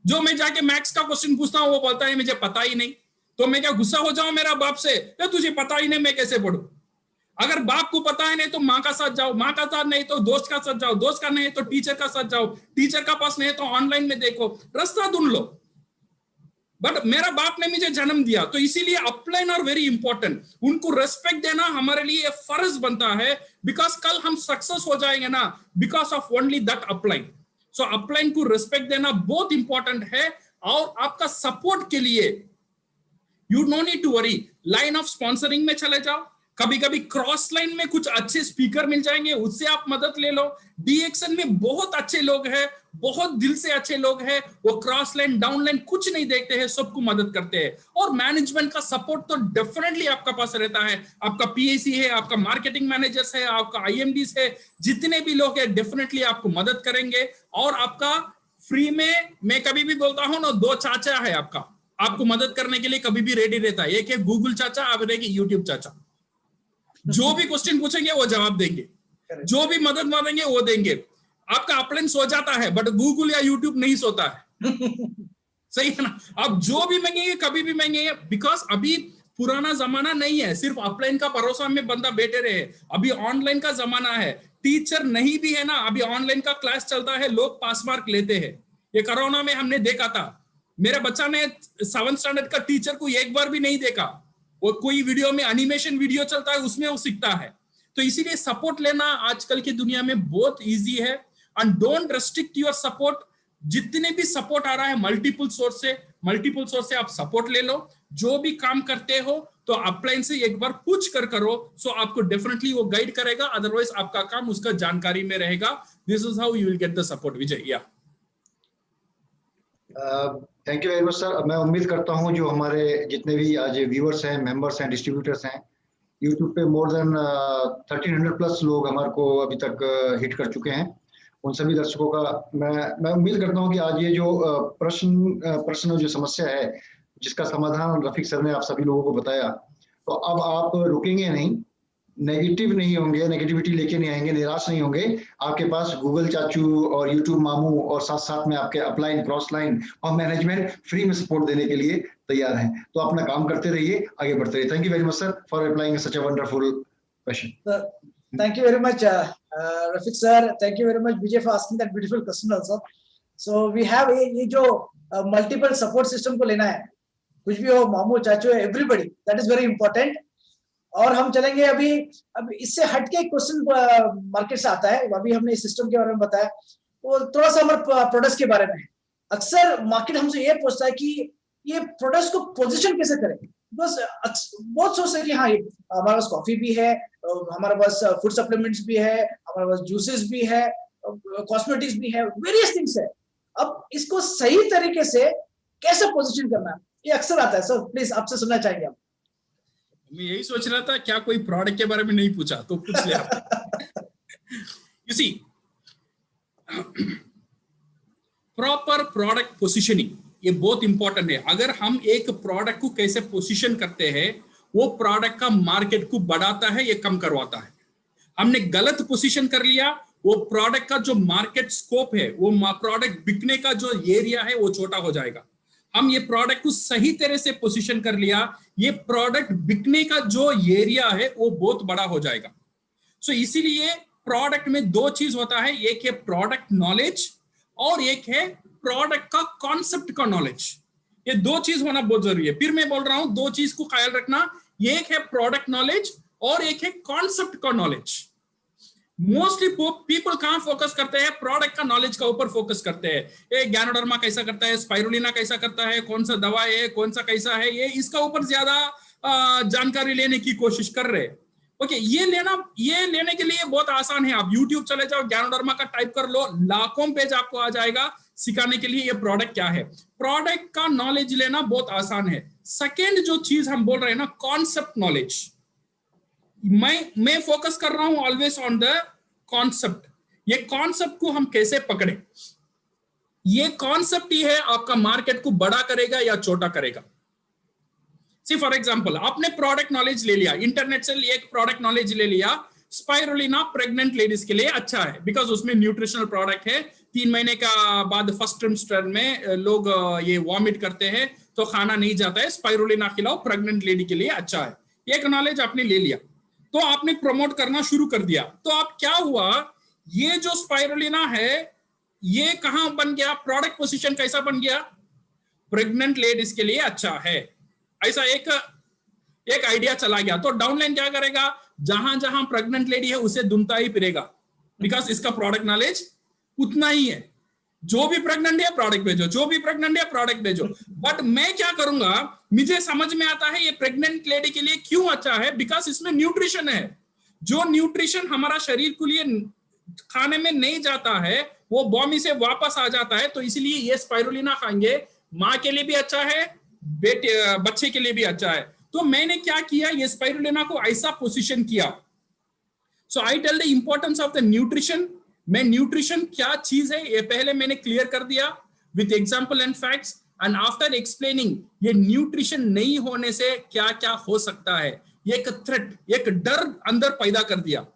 जो मैं जाके मैथ्स का क्वेश्चन पूछता हूँ वो बोलता है मुझे पता ही नहीं, तो मैं क्या गुस्सा हो जाऊं मेरा बाप से, तो तुझे पता ही नहीं मैं कैसे पढ़ूं। अगर बाप को पता है नहीं तो माँ का साथ जाओ, माँ का साथ नहीं तो दोस्त का साथ जाओ, दोस्त का नहीं तो टीचर का साथ जाओ, टीचर का पास नहीं तो ऑनलाइन में देखो, रास्ता ढूंढ लो। बट मेरा बाप ने मुझे जन्म दिया, तो इसीलिए अपलाइन आर वेरी इंपॉर्टेंट, उनको रेस्पेक्ट देना हमारे लिए फर्ज बनता है, बिकॉज कल हम सक्सेस हो जाएंगे ना because of only that upline. So upline को रेस्पेक्ट देना बहुत इंपॉर्टेंट है। और आपका सपोर्ट के लिए you no need to worry, line of sponsoring में चले जाओ, कभी कभी क्रॉस लाइन में कुछ अच्छे स्पीकर मिल जाएंगे, उससे आप मदद ले लो। DXN में बहुत अच्छे लोग हैं, बहुत दिल से अच्छे लोग हैं, वो क्रॉस लाइन डाउन लाइन कुछ नहीं देखते हैं, सबको मदद करते हैं। और मैनेजमेंट का सपोर्ट तो डेफिनेटली आपका पास रहता है, आपका PAC है, आपका मार्केटिंग मैनेजर्स है, आपका IMDs है, जितने भी लोग हैं डेफिनेटली आपको मदद करेंगे। और आपका फ्री में, मैं कभी भी बोलता हूँ ना, 2 चाचा है आपको मदद करने के लिए कभी भी रेडी रहता है, एक है गूगल चाचा, अब एक यूट्यूब चाचा। जो भी क्वेश्चन पूछेंगे वो जवाब देंगे, जो भी मदद मांगेंगे वो देंगे। आपका अपलाइन सो जाता है बट गूगल या यूट्यूब नहीं सोता है। सही है ना, आप जो भी मांगेंगे कभी भी मांगेंगे, बिकॉज अभी पुराना जमाना नहीं है सिर्फ अपलाइन का भरोसा में बंदा बैठे रहे, अभी ऑनलाइन का जमाना है। टीचर नहीं भी है ना, अभी ऑनलाइन का क्लास चलता है, लोग पास मार्क लेते हैं। ये कोरोना में हमने देखा था, मेरे बच्चा ने 7th स्टैंडर्ड का टीचर को एक बार भी नहीं देखा, वो कोई वीडियो में एनिमेशन वीडियो चलता है उसमें वो सीखता है। तो इसीलिए सपोर्ट लेना आजकल की दुनिया में बहुत इजी है। And don't restrict your support, जितने भी सपोर्ट आ रहा है मल्टीपल सोर्स से आप सपोर्ट ले लो। जो भी काम करते हो तो अपलाइन से एक बार पूछ कर करो, सो आपको डेफिनेटली वो गाइड करेगा, अदरवाइज आपका काम उसका जानकारी में रहेगा। This is how you will get the support. Vijay, yeah thank you very much sir. मैं उम्मीद करता हूं जो हमारे जितने भी आज व्यूअर्स हैं, मेंबर्स हैं, डिस्ट्रीब्यूटर्स हैं, यूट्यूब पे मोर देन 1300 प्लस लोग हमारे को अभी तक हिट कर चुके हैं। उन सभी दर्शकों का मैं उम्मीद करता हूं कि आज ये जो प्रश्न जो समस्या है जिसका समाधान रफीक सर ने आप सभी लोगों को बताया, तो अब आप रुकेंगे नहीं, नेगेटिव नहीं होंगे, नेगेटिविटी लेके नहीं आएंगे, निराश नहीं होंगे। आपके पास गूगल चाचू और यूट्यूब मामू और साथ साथ में आपके अपलाइन, क्रॉस लाइन और मैनेजमेंट फ्री में सपोर्ट देने के लिए तैयार हैं। तो अपना काम करते रहिए, आगे बढ़ते रहिए। Thank you very much sir for applying such a wonderful question. Thank you very much, Rafiq sir. Thank you very much, Vijay, for asking that beautiful question also. So we have ये जो multiple support system को लेना है, कुछ भी हो, मामू चाचू है, everybody, that is very important. और हम चलेंगे अभी इससे हटके एक क्वेश्चन मार्केट से आता है, अभी हमने इस सिस्टम के बारे में बताया, वो थोड़ा सा हमारे प्रोडक्ट्स के बारे में है। अक्सर मार्केट हमसे ये पूछता है कि ये प्रोडक्ट्स को पोजीशन कैसे करें। बस बहुत सोचते हैं कि हाँ, हमारे पास कॉफी भी है, हमारे पास फूड सप्लीमेंट्स भी है, हमारे पास जूसेस भी है, कॉस्मेटिक्स भी है, वेरियस थिंग्स है। अब इसको सही तरीके से कैसे पोजीशन करना है, ये अक्सर आता है। सर प्लीज आपसे सुनना चाहेंगे आप। मैं यही सोच रहा था क्या कोई प्रोडक्ट के बारे में नहीं पूछा, तो पूछ लिया। You see, proper product positioning ये बहुत इंपॉर्टेंट है। अगर हम एक प्रोडक्ट को कैसे पोजीशन करते हैं, वो प्रोडक्ट का मार्केट को बढ़ाता है, ये कम करवाता है। हमने गलत पोजीशन कर लिया, वो प्रोडक्ट का जो मार्केट स्कोप है, वो प्रोडक्ट बिकने का जो एरिया है वो छोटा हो जाएगा। हम ये प्रोडक्ट को सही तरह से पोजीशन कर लिया, ये प्रोडक्ट बिकने का जो एरिया है वो बहुत बड़ा हो जाएगा। सो इसीलिए प्रोडक्ट में दो चीज होता है, एक है प्रोडक्ट नॉलेज और एक है प्रोडक्ट का कॉन्सेप्ट का नॉलेज। ये दो चीज होना बहुत जरूरी है। फिर मैं बोल रहा हूं, दो चीज को ख्याल रखना, एक है प्रोडक्ट नॉलेज और एक है कॉन्सेप्ट का नॉलेज। मोस्टली पीपल कहां फोकस करते हैं, प्रोडक्ट का नॉलेज का ऊपर फोकस करते हैं। ये गैनोडर्मा कैसा करता है, स्पाइरुलिना कैसा करता है, कौन सा दवा है, कौन सा कैसा है, ये इसका ऊपर ज्यादा जानकारी लेने की कोशिश कर रहे हैं। ओके, ये लेने के लिए बहुत आसान है। आप YouTube चले जाओ, गैनोडर्मा का टाइप कर लो, लाखों पेज आपको आ जाएगा सिखाने के लिए ये प्रोडक्ट क्या है। प्रोडक्ट का नॉलेज लेना बहुत आसान है। सेकेंड जो चीज हम बोल रहे हैं ना, कॉन्सेप्ट नॉलेज, मैं फोकस कर रहा हूं ऑलवेज ऑन द कॉन्सेप्ट। ये कॉन्सेप्ट को हम कैसे पकड़े, ये कॉन्सेप्ट ही है आपका मार्केट को बड़ा करेगा या छोटा करेगा। सी फॉर एग्जांपल, आपने प्रोडक्ट नॉलेज ले लिया, इंटरनेट से एक प्रोडक्ट नॉलेज ले लिया, स्पाइरुलिना प्रेग्नेंट लेडीज के लिए अच्छा है बिकॉज उसमें न्यूट्रिशनल प्रोडक्ट है। 3 महीने का बाद फर्स्ट ट्रिमेस्टर में लोग ये वॉमिट करते हैं तो खाना नहीं जाता है, स्पाइरुलिना खिलाओ, प्रेग्नेंट लेडी के लिए अच्छा है। एक नॉलेज आपने ले लिया, तो आपने प्रमोट करना शुरू कर दिया। तो आप क्या हुआ, ये जो स्पाइरुलिना है ये कहां बन गया, प्रोडक्ट पोजीशन कैसा बन गया, प्रेग्नेंट लेडीज के लिए अच्छा है, ऐसा एक आइडिया चला गया। तो डाउनलाइन क्या करेगा, जहां जहां प्रेग्नेंट लेडी है उसे ढूंढता ही फिरेगा, बिकॉज इसका प्रोडक्ट नॉलेज उतना ही है। जो भी प्रेग्नेंट है प्रोडक्ट भेजो, जो भी प्रेग्नेंट है प्रोडक्ट भेजो। बट मैं क्या करूंगा, मुझे समझ में आता है ये प्रेग्नेंट लेडी के लिए क्यों अच्छा है, बिकॉज इसमें न्यूट्रिशन है। जो न्यूट्रिशन हमारा शरीर के लिए खाने में नहीं जाता है वो बॉमी से वापस आ जाता है, तो इसलिए ये स्पाइरुलिना खाएंगे, माँ के लिए भी अच्छा है, बच्चे के लिए भी अच्छा है। तो मैंने क्या किया, ये स्पाइरुलिना को ऐसा पोजीशन किया। So I tell the importance of the nutrition. मैं न्यूट्रिशन क्या चीज है ये पहले मैंने क्लियर कर दिया with example and facts, and after explaining ये न्यूट्रिशन नहीं होने से क्या क्या हो सकता है, एक थ्रेट, एक डर अंदर पैदा कर दिया।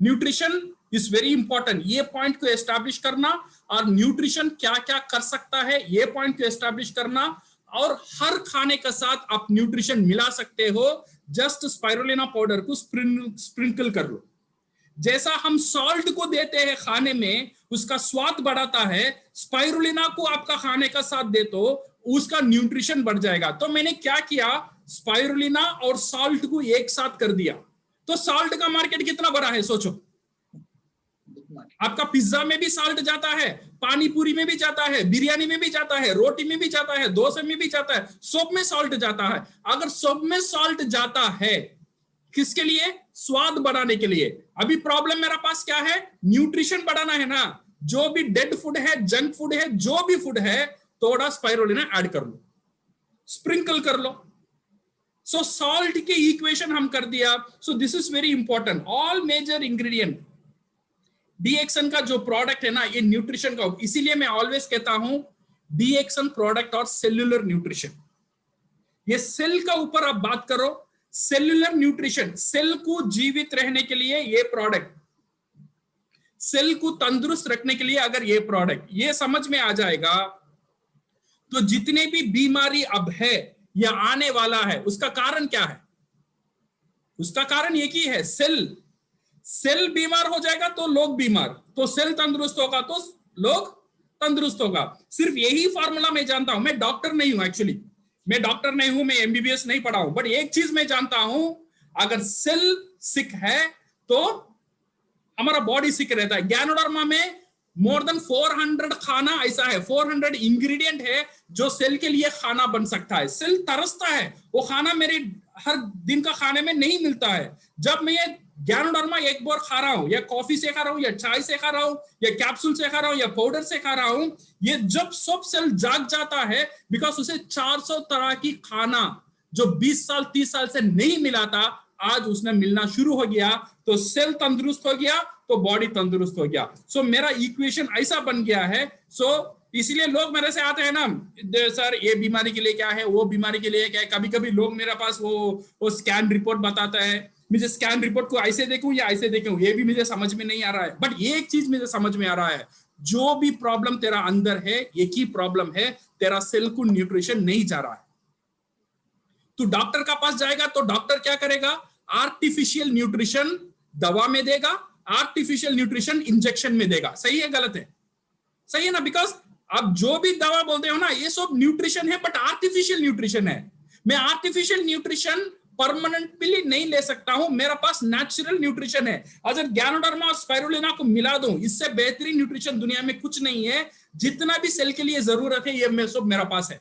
न्यूट्रिशन इज वेरी इंपॉर्टेंट, ये पॉइंट को एस्टैब्लिश करना, और न्यूट्रिशन क्या क्या कर सकता है ये पॉइंट को एस्टैब्लिश करना, और हर खाने के साथ आप न्यूट्रिशन मिला सकते हो। जस्ट स्पाइरुलिना पाउडर को स्प्रिंकल कर लो, जैसा हम सॉल्ट को देते हैं खाने में उसका स्वाद बढ़ाता है, स्पाइरुलिना को आपका खाने का साथ दे तो उसका न्यूट्रिशन बढ़ जाएगा। तो मैंने क्या किया, स्पाइरुलिना और सॉल्ट को एक साथ कर दिया, तो सॉल्ट का मार्केट कितना बड़ा है सोचो। आपका पिज्जा में भी सॉल्ट जाता है, पानी पूरी में भी जाता है, बिरयानी में भी जाता है, रोटी में भी जाता है, डोसे में भी जाता है, सब में सॉल्ट जाता है। अगर सब में सॉल्ट जाता है किसके लिए, स्वाद बढ़ाने के लिए। अभी प्रॉब्लम मेरा पास क्या है, न्यूट्रिशन बढ़ाना है ना। जो भी डेड फूड है, जंक फूड है, जो भी फूड है, थोड़ा स्पाइरुलिना ऐड कर लो, स्प्रिंकल कर लो। सो सॉल्ट के इक्वेशन हम कर दिया। So this is very important, all major ingredient DXN का जो प्रोडक्ट है ना, ये न्यूट्रिशन का, इसीलिए मैं ऑलवेज कहता हूं डीएक्सन प्रोडक्ट और सेल्यूलर न्यूट्रिशन। ये सेल का ऊपर आप बात करो, सेल्यूलर न्यूट्रिशन, सेल को जीवित रहने के लिए ये प्रोडक्ट, सेल को तंदुरुस्त रखने के लिए अगर ये प्रोडक्ट ये समझ में आ जाएगा, तो जितने भी बीमारी अब है या आने वाला है उसका कारण क्या है, उसका कारण एक ही है, सेल बीमार हो जाएगा तो लोग बीमार, तो सेल तंदुरुस्त होगा तो लोग तंदुरुस्त होगा। सिर्फ यही फॉर्मूला मैं जानता हूं। मैं डॉक्टर नहीं हूं, एक्चुअली मैं डॉक्टर नहीं हूं, मैं एमबीबीएस नहीं पढ़ा हूं, बट एक चीज मैं जानता हूं, अगर सेल सिक है तो हमारा बॉडी सिक रहता है। गैनोडर्मा में मोर देन 400 खाना ऐसा है, 400 इंग्रेडिएंट है जो सेल के लिए खाना बन सकता है। सेल तरसता है, वो खाना मेरे हर दिन का खाने में नहीं मिलता है। जब मैं ये गैनोडर्मा एक बार खा रहा हूं, या कॉफी से खा रहा हूं, या चाय से खा रहा हूं, या कैप्सूल से खा रहा हूं, या पाउडर से खा रहा हूं, ये जब सब सेल जाग जाता है, बिकॉज उसे 400 तरह की खाना जो 20 साल 30 साल से नहीं मिला था, आज उसने मिलना शुरू हो गया, तो सेल तंदुरुस्त हो गया तो बॉडी तंदुरुस्त हो गया। सो मेरा इक्वेशन ऐसा बन गया है। सो इसीलिए लोग मेरे से आते हैं ना, सर ये बीमारी के लिए क्या है, वो बीमारी के लिए क्या है। कभी कभी लोग मेरे पास वो स्कैन रिपोर्ट बताता है, मुझे स्कैन रिपोर्ट को ऐसे देखूं या ऐसे देखूं, ये भी मुझे समझ में नहीं आ रहा है। बट ये एक चीज मुझे समझ में आ रहा है, जो भी प्रॉब्लम तेरा अंदर है, एक ही प्रॉब्लम है, तेरा सेल को न्यूट्रिशन नहीं जा रहा है। तू डॉक्टर का पास जाएगा तो डॉक्टर क्या करेगा, आर्टिफिशियल न्यूट्रिशन दवा में देगा, आर्टिफिशियल न्यूट्रिशन इंजेक्शन में देगा। सही है गलत है? सही है ना? बिकॉज आप जो भी दवा बोलते हो ना, ये सब न्यूट्रिशन है, बट आर्टिफिशियल न्यूट्रिशन है। मैं आर्टिफिशियल न्यूट्रिशन परमानेंटली नहीं ले सकता हूं, मेरे पास नेचुरल न्यूट्रिशन है। अगर गैनोडर्मा और स्पाइरुलिना को मिला दूं, इससे बेहतरीन न्यूट्रिशन दुनिया में कुछ नहीं है। जितना भी सेल के लिए जरूरत है, ये सब मेरा पास है।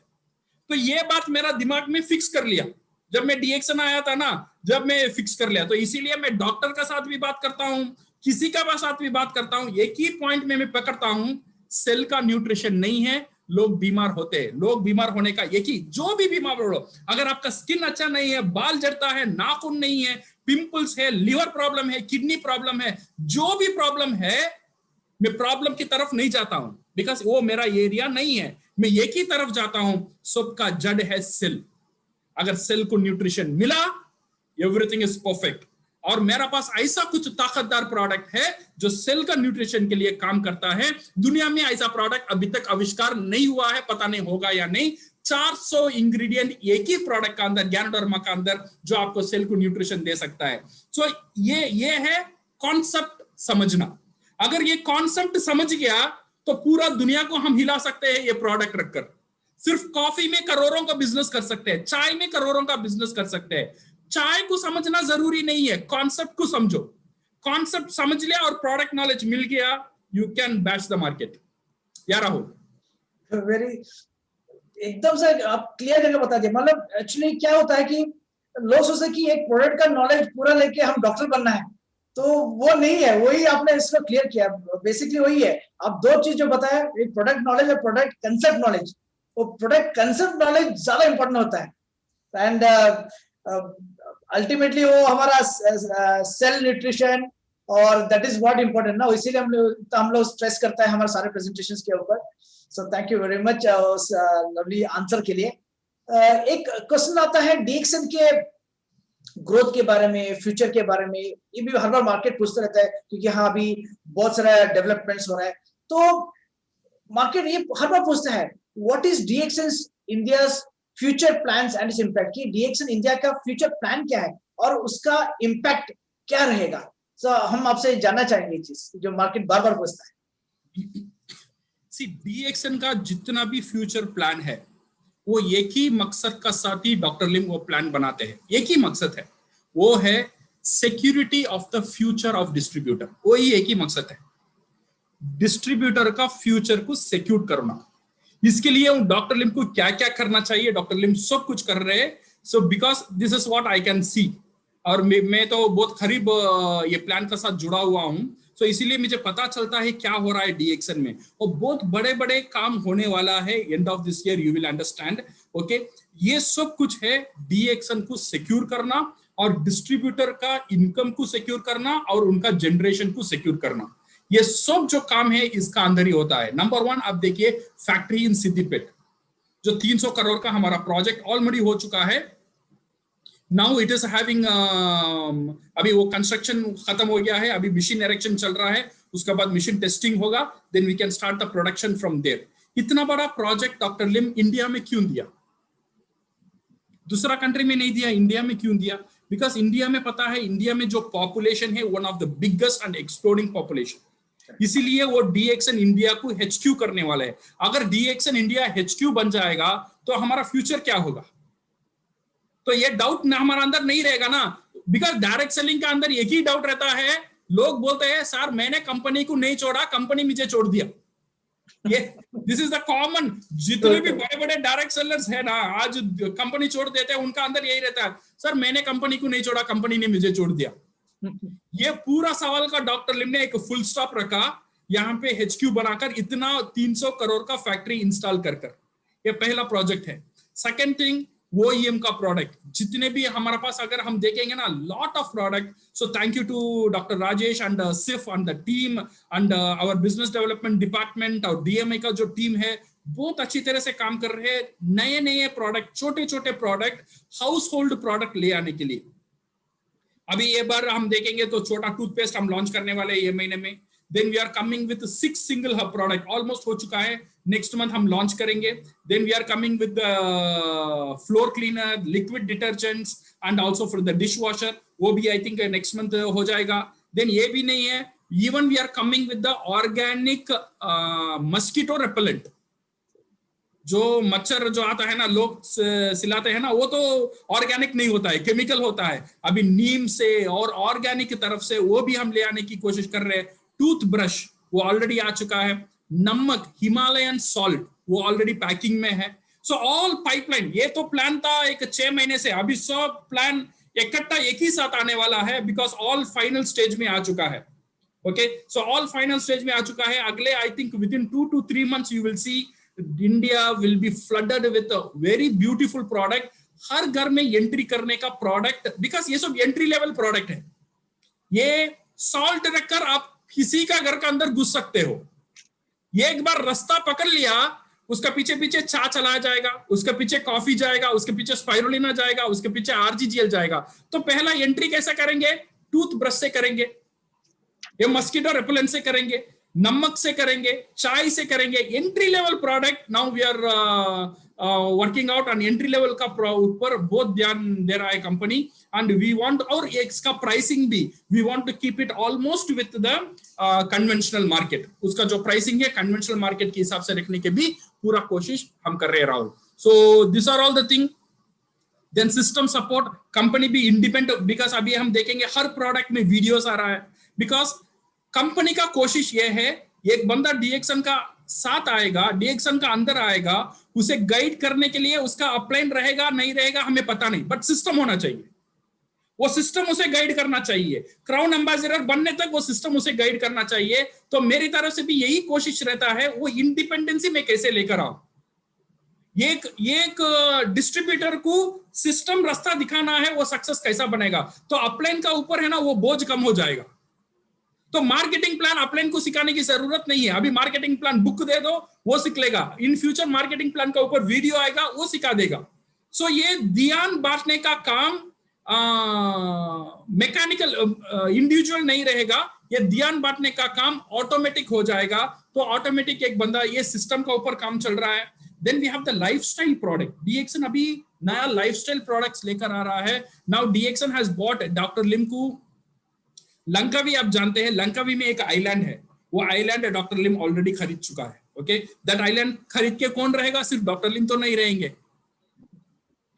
तो ये बात मेरा दिमाग में फिक्स कर लिया जब मैं डीएक्सन आया था ना, जब मैं फिक्स कर लिया। तो इसीलिए मैं डॉक्टर का साथ भी बात करता हूं, किसी का साथ भी बात करता हूं, एक ही पॉइंट में मैं पकड़ता हूं, सेल का न्यूट्रिशन नहीं है, लोग बीमार होते हैं। लोग बीमार होने का एक ही, जो भी बीमार हो, अगर आपका स्किन अच्छा नहीं है, बाल झड़ता है, नाखून नहीं है, पिंपल्स है, लिवर प्रॉब्लम है, किडनी प्रॉब्लम है, जो भी प्रॉब्लम है, मैं प्रॉब्लम की तरफ नहीं जाता हूं, बिकॉज वो मेरा एरिया नहीं है। मैं एक ही तरफ जाता हूं, सबका जड़ है सेल। अगर सेल को न्यूट्रिशन मिला, एवरीथिंग इज परफेक्ट। और मेरा पास ऐसा कुछ ताकतदार प्रोडक्ट है जो सेल का न्यूट्रिशन के लिए काम करता है। दुनिया में ऐसा प्रोडक्ट अभी तक आविष्कार नहीं हुआ है, पता नहीं होगा या नहीं। 400 इंग्रेडिएंट एक ही प्रोडक्ट का अंदर, गैनोडर्मा का अंदर, जो आपको सेल को न्यूट्रिशन दे सकता है। सो ये है कॉन्सेप्ट समझना। अगर ये कॉन्सेप्ट समझ गया तो पूरा दुनिया को हम हिला सकते हैं ये प्रोडक्ट रखकर। सिर्फ कॉफी में करोड़ों का बिजनेस कर सकते हैं, चाय में करोड़ों का बिजनेस कर सकते हैं। चाय को समझना जरूरी नहीं है, कॉन्सेप्ट को समझो। कॉन्सेप्ट समझ लिया और प्रोडक्ट नॉलेज मिल गया, you can batch the market. या राहुल, वेरी एकदम से आप क्लियर करके बता दिए। मतलब एक्चुअली क्या होता है कि लोग सोचते कि एक प्रोडक्ट का नॉलेज पूरा लेके हम डॉक्टर बनना है, तो वो नहीं है। वही आपने इसको क्लियर किया, बेसिकली वही है। आप दो चीज जो बताया, एक प्रोडक्ट नॉलेज और प्रोडक्ट कंसेप्ट नॉलेज। वो प्रोडक्ट कंसेप्ट नॉलेज ज्यादा इंपॉर्टेंट होता है। एंड अल्टीमेटली वो हमारा सेल न्यूट्रिशन, और दैट इज व्हाट इंपॉर्टेंट ना, इसीलिए हम लोग स्ट्रेस करता है हमारे सारे प्रेजेंटेशंस के ऊपर। सो थैंक यू वेरी मच उस लवली आंसर के लिए। एक क्वेश्चन आता है डीएक्सन के ग्रोथ के बारे में, फ्यूचर के बारे में। ये भी हर बार मार्केट पूछते रहता है, क्योंकि हाँ अभी बहुत सारा डेवलपमेंट्स हो रहा है, तो मार्केट ये हर बार पूछता है what is DXN India's future plans and its impact, कि डीएक्सन इंडिया का फ्यूचर प्लान क्या है और उसका इम्पैक्ट क्या रहेगा। सो हम आपसे जानना चाहेंगे चीज जो मार्केट बार बार पूछता है। सी डीएक्सन का जितना भी फ्यूचर प्लान है, वो एक ही मकसद का साथ ही डॉक्टर लिम वो प्लान बनाते हैं। एक ही मकसद है, वो है security of the future of distributor. वो ही एक ही मकसद है, डिस्ट्रीब्यूटर का फ्यूचर को सिक्योर करना। इसके लिए डॉक्टर लिम को क्या क्या करना चाहिए, डॉक्टर लिम सब कुछ कर रहे हैं। So because this is what I can see, और मैं तो बहुत करीब ये प्लान का साथ जुड़ा हुआ हूं। सो इसीलिए मुझे पता चलता है क्या हो रहा है डीएक्सन में, और बहुत बड़े बड़े काम होने वाला है end of this year, you will understand. Okay, ये सब कुछ है डीएक्सन को सिक्योर करना और डिस्ट्रीब्यूटर का इनकम को सिक्योर करना और उनका जनरेशन को सिक्योर करना। ये सब जो काम है इसका अंदर ही होता है। नंबर 1 आप देखिए, फैक्ट्री इन सिद्दीपेट, जो 300 करोड़ का हमारा प्रोजेक्ट ऑलरेडी हो चुका है। नाउ इट इज हैविंग, अभी वो कंस्ट्रक्शन खत्म हो गया है, अभी मशीन इरेक्शन चल रहा है, उसके बाद मशीन टेस्टिंग होगा, then we can start the production from there. इतना बड़ा प्रोजेक्ट डॉक्टर लिम इंडिया में क्यों दिया? दूसरा कंट्री में नहीं दिया, इंडिया में क्यों दिया? बिकॉज इंडिया में पता है, इंडिया में जो पॉपुलेशन है one of the biggest and exploding population, इसीलिए वो डीएक्सन इंडिया को HQ करने वाला है। अगर डीएक्सन इंडिया HQ बन जाएगा तो हमारा फ्यूचर क्या होगा? तो ये डाउट ना हमारा अंदर नहीं रहेगा ना, बिकॉज डायरेक्ट सेलिंग का अंदर एक ही डाउट रहता है। लोग बोलते हैं सर मैंने कंपनी को नहीं छोड़ा, कंपनी मुझे छोड़ दिया। ये दिस इज द कॉमन, जितने भी बड़े बड़े डायरेक्ट सेलर्स है ना आज कंपनी छोड़ देते हैं, उनका अंदर यही रहता है, सर मैंने कंपनी को नहीं छोड़ा, कंपनी ने मुझे छोड़ दिया। ये पूरा सवाल का डॉक्टर लिम ने एक फुल स्टॉप रखा, यहाँ पे HQ बनाकर इतना 300 करोड़ का फैक्ट्री इंस्टॉल कर। ये पहला प्रोजेक्ट है। सेकेंड थिंग, वो ईएम का प्रोडक्ट जितने भी हमारे पास अगर हम देखेंगे ना, lot of product. So thank you to doctor Rajesh and सिफ and the team and our business development department और डीएमए का जो टीम है बहुत अच्छी तरह से काम कर रहे हैं नए नए प्रोडक्ट, छोटे छोटे प्रोडक्ट, हाउस होल्ड प्रोडक्ट ले आने के लिए. अभी ये बार हम देखेंगे तो छोटा टूथपेस्ट हम लॉन्च करने वाले हैं ये महीने में. Then we are coming with 6 single hub product, almost हो चुका है, नेक्स्ट मंथ हम लॉन्च करेंगे. Then we are coming with floor cleaner, liquid detergents and also for the dish washer, वो भी आई थिंक नेक्स्ट मंथ हो जाएगा. Then ये भी नहीं है, even we are coming with the organic mosquito repellent. जो मच्छर जो आता है ना, लोग सिलाते हैं ना, वो तो ऑर्गेनिक नहीं होता है, केमिकल होता है. अभी नीम से और ऑर्गेनिक की तरफ से वो भी हम ले आने की कोशिश कर रहे हैं. टूथब्रश वो ऑलरेडी आ चुका है. नमक हिमालयन सॉल्ट वो ऑलरेडी पैकिंग में है. सो ऑल पाइपलाइन, ये तो प्लान था एक 6 महीने से, अभी सब प्लान इकट्ठा एक ही साथ आने वाला है बिकॉज ऑल फाइनल स्टेज में आ चुका है. Okay, so all final stage में आ चुका है. अगले I think with in 2 to 3 months you will C India will be flooded with a very beautiful product. हर घर में एंट्री करने का प्रोडक्ट, बिकॉज ये सब एंट्री लेवल प्रोडक्ट है. ये सॉल्ट रखकर आप किसी का घर का अंदर घुस सकते हो. ये एक बार रास्ता पकड़ लिया, उसका पीछे पीछे चा चलाया जाएगा, उसके पीछे कॉफी जाएगा, उसके पीछे स्पाइरुलिना जाएगा, उसके पीछे आरजीजीएल जाएगा. तो पहला एंट्री कैसे करेंगे? टूथब्रश से करेंगे, ये मस्कीटो रेपेलेंट से करेंगे, नमक से करेंगे, चाय से करेंगे. Entry level product now we are working out on entry level का ऊपर बहुत ध्यान दे रहा है कंपनी. एंड वी वांट, और इसका प्राइसिंग भी we want to keep it almost with the conventional market. उसका जो प्राइसिंग है कन्वेंशनल मार्केट के हिसाब से रखने के भी पूरा कोशिश हम कर रहे हैं Rahul. So this are all the thing. Then system support, company भी इंडिपेंडेंट, बिकॉज अभी हम देखेंगे हर प्रोडक्ट में वीडियोस आ रहा है. बिकॉज कंपनी का कोशिश ये है, एक बंदा डीएक्सन का साथ आएगा, डीएक्सन का अंदर आएगा, उसे गाइड करने के लिए उसका अपलाइन रहेगा नहीं रहेगा हमें पता नहीं, बट सिस्टम होना चाहिए. वो सिस्टम उसे गाइड करना चाहिए. क्राउन एम्बेसडर बनने तक वो सिस्टम उसे गाइड करना चाहिए. तो मेरी तरफ से भी यही कोशिश रहता है, वो इंडिपेंडेंसी में कैसे लेकर आओ. एक डिस्ट्रीब्यूटर को सिस्टम रास्ता दिखाना है, वो सक्सेस कैसा बनेगा. तो अपलाइन का ऊपर है ना, वो बोझ कम हो जाएगा. तो मार्केटिंग प्लान अपलाइन को सिखाने की जरूरत नहीं है. अभी मार्केटिंग प्लान बुक दे दो, वो सीख लेगा. इन फ्यूचर मार्केटिंग प्लान का ऊपर वीडियो आएगा, वो सिखा देगा. सो ये ध्यान बांटने का काम मैकेनिकल इंडिविजुअल नहीं रहेगा. ये ध्यान बांटने का काम ऑटोमेटिक हो जाएगा. तो ऑटोमेटिक एक बंदा, ये सिस्टम का ऊपर काम चल रहा है. Then we have the lifestyle product. DXN अभी नया लाइफस्टाइल प्रोडक्ट्स लेकर आ रहा है. Now DXN has bought doctor लिम्कू. लंकावी आप जानते हैं, लंकावी में एक आइलैंड है, वो आइलैंड डॉक्टर लिम ऑलरेडी खरीद चुका है. ओके, दैट आइलैंड खरीद के कौन रहेगा? सिर्फ डॉक्टर लिम तो नहीं रहेंगे,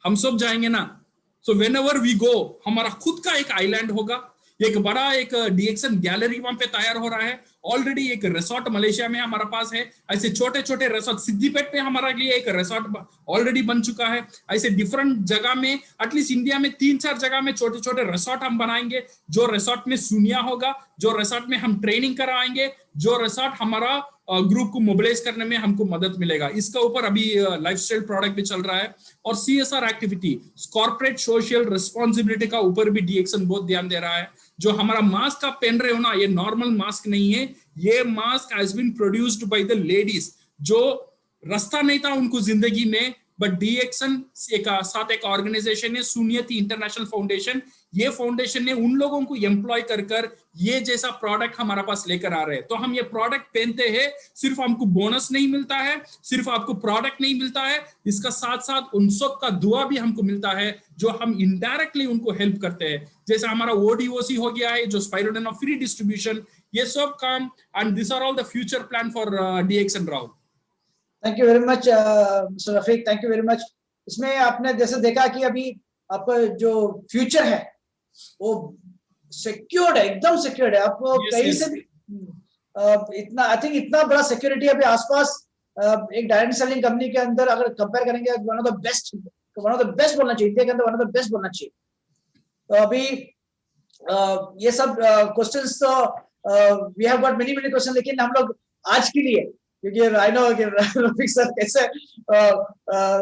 हम सब जाएंगे ना. सो व्हेनेवर वी गो, हमारा खुद का एक आइलैंड होगा. एक बड़ा एक डीएक्सन गैलरी वहां पे तैयार हो रहा है. ऑलरेडी एक रिसोर्ट मलेशिया में हमारे पास है. ऐसे छोटे छोटे रिसोर्ट, सिद्दीपेट में हमारे लिए एक रिसोर्ट ऑलरेडी बन चुका है. ऐसे डिफरेंट जगह में, एटलीस्ट इंडिया में 3-4 जगह में छोटे छोटे रिसोर्ट हम बनाएंगे. जो रिसोर्ट में सुनिया होगा, जो रिसोर्ट में हम ट्रेनिंग कराएंगे, जो रिसोर्ट हमारा ग्रुप को मोबिलाइज करने में हमको मदद मिलेगा. इसका ऊपर अभी लाइफस्टाइल प्रोडक्ट भी चल रहा है. और CSR activity, corporate social responsibility का ऊपर भी डीएक्सन बहुत ध्यान दे रहा है. जो हमारा मास्क आप पहन रहे हो ना, ये नॉर्मल मास्क नहीं है. ये mask has been produced by the ladies, जो रास्ता नहीं था उनको जिंदगी में, बट डीएक्सन साथ एक ऑर्गेनाइजेशन है, सुनियति इंटरनेशनल फाउंडेशन. ये फाउंडेशन ने उन लोगों को एम्प्लॉय कर ये जैसा प्रोडक्ट हमारा पास लेकर आ रहे हैं. तो हम ये प्रोडक्ट पहनते हैं, सिर्फ हमको बोनस नहीं मिलता है, सिर्फ आपको प्रोडक्ट नहीं मिलता है, इसका साथ साथ उन सब का दुआ भी हमको मिलता है, जो हम इनडायरेक्टली उनको हेल्प करते हैं. जैसे हमारा ओडीओसी हो गया है, जो स्पाइरुलिना फ्री डिस्ट्रीब्यूशन, ये सब काम. And this are all the future plan for DXN Rahul. Thank you very much mister Rafiq, thank you very much. इसमें आपने जैसे देखा कि अभी आपका जो फ्यूचर है वो सिक्योर्ड है, एकदम सिक्योर्ड है. आपको कहीं से भी इतना, आई थिंक इतना बड़ा सिक्योरिटी अभी आसपास एक डायरेक्ट सेलिंग कंपनी के अंदर अगर कंपेयर करेंगे, वन ऑफ द बेस्ट बोलना चाहिए, इंडिया के अंदर वन ऑफ द बेस्ट बोलना चाहिए. तो अभी ये सब क्वेश्चंस, तो we have got many question, लेकिन हम लोग आज के लिए क्योंकि आई नो कि रफीक सर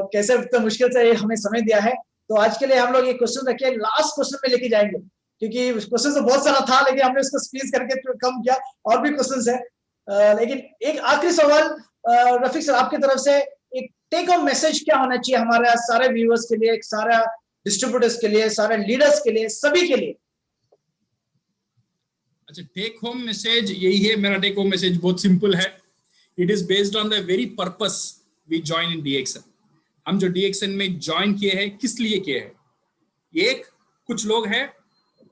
कैसे इतना मुश्किल से हमें समय दिया है। तो आज के लिए हम लोग ये क्वेश्चन रखे, लास्ट क्वेश्चन में लेके जाएंगे, क्योंकि क्वेश्चन तो बहुत सारा था लेकिन हमने उसको स्क्वीज करके कम किया, और भी क्वेश्चन है। लेकिन एक आखिरी सवाल रफीक सर आपकी तरफ से, एक टेक होम मैसेज क्या होना चाहिए हमारे सारे व्यूअर्स के लिए, सारे डिस्ट्रीब्यूटर्स के लिए, सारे लीडर्स के लिए, सभी के लिए? अच्छा, टेक होम मैसेज यही है। मेरा टेक होम मैसेज बहुत सिंपल है। It is based on the very purpose we join in DXN। हम जो DXN में ज्वाइन किए हैं, किस लिए किए हैं? एक कुछ लोग हैं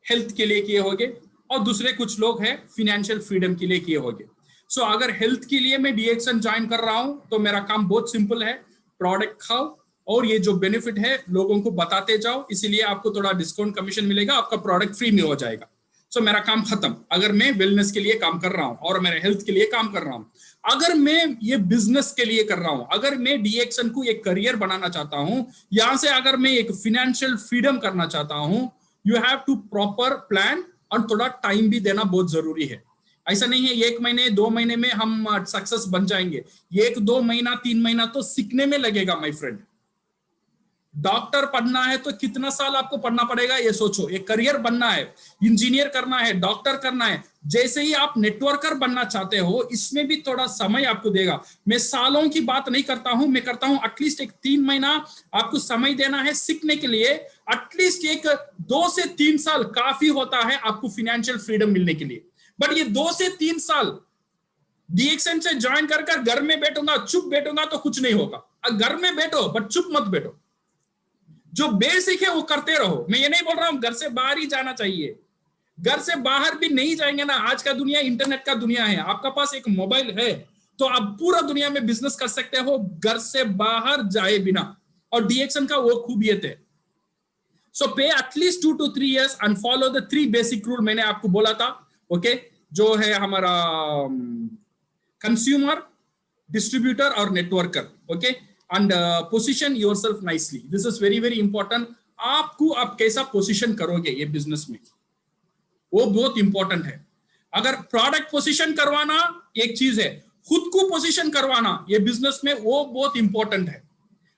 हेल्थ के लिए किए होंगे, और दूसरे कुछ लोग हैं फिनेंशियल फ्रीडम के लिए किए होंगे। सो अगर हेल्थ के लिए मैं DXN ज्वाइन कर रहा हूं तो मेरा काम बहुत सिंपल है, प्रोडक्ट खाओ और ये जो बेनिफिट है लोगों को बताते जाओ, इसीलिए आपको थोड़ा डिस्काउंट कमीशन मिलेगा, आपका प्रोडक्ट फ्री में हो जाएगा। सो मेरा काम खत्म। अगर मैं वेलनेस के लिए काम कर रहा हूं और मेरे हेल्थ के लिए काम कर रहा हूं, अगर मैं ये बिजनेस के लिए कर रहा हूं, अगर मैं DXN को एक करियर बनाना चाहता हूं, यहां से अगर मैं एक फिनेंशियल फ्रीडम करना चाहता हूं, you have to proper plan, और थोड़ा टाइम भी देना बहुत जरूरी है। ऐसा नहीं है 1 महीने 2 महीने में हम सक्सेस बन जाएंगे। 1-2 महीना 3 महीना तो सीखने में लगेगा माय फ्रेंड। डॉक्टर पढ़ना है तो कितना साल आपको पढ़ना पड़ेगा ये सोचो। एक करियर बनना है, इंजीनियर करना है, डॉक्टर करना है, जैसे ही आप नेटवर्कर बनना चाहते हो, इसमें भी थोड़ा समय आपको देगा। मैं सालों की बात नहीं करता हूं, मैं करता हूं एटलीस्ट एक 3 महीना आपको समय देना है सीखने के लिए। एटलीस्ट एक 2 से 3 साल काफी होता है आपको फिनेंशियल फ्रीडम मिलने के लिए। बट ये 2 से 3 साल DXN से ज्वाइन कर घर में बैठूंगा, चुप बैठूंगा तो कुछ नहीं होगा। घर में बैठो बट चुप मत बैठो। जो बेसिक है वो करते रहो। मैं ये नहीं बोल रहा हूं घर से बाहर ही जाना चाहिए, घर से बाहर भी नहीं जाएंगे ना। आज का दुनिया इंटरनेट का दुनिया है, आपका पास एक मोबाइल है तो आप पूरा दुनिया में बिजनेस कर सकते हो घर से बाहर जाए बिना। और DXN का वो खूबियत है। सो पे at least 2 to 3 years and follow the 3 basic rule मैंने आपको बोला था। ओके, जो है हमारा कंज्यूमर, डिस्ट्रीब्यूटर और networker. Okay, and position yourself nicely, this is very very important. आपको आप कैसा पोजीशन करोगे ये बिजनेस में, वो बहुत इंपॉर्टेंट है। अगर प्रोडक्ट पोजीशन करवाना एक चीज है, खुद को पोजीशन करवाना ये बिजनेस में वो बहुत इंपॉर्टेंट है।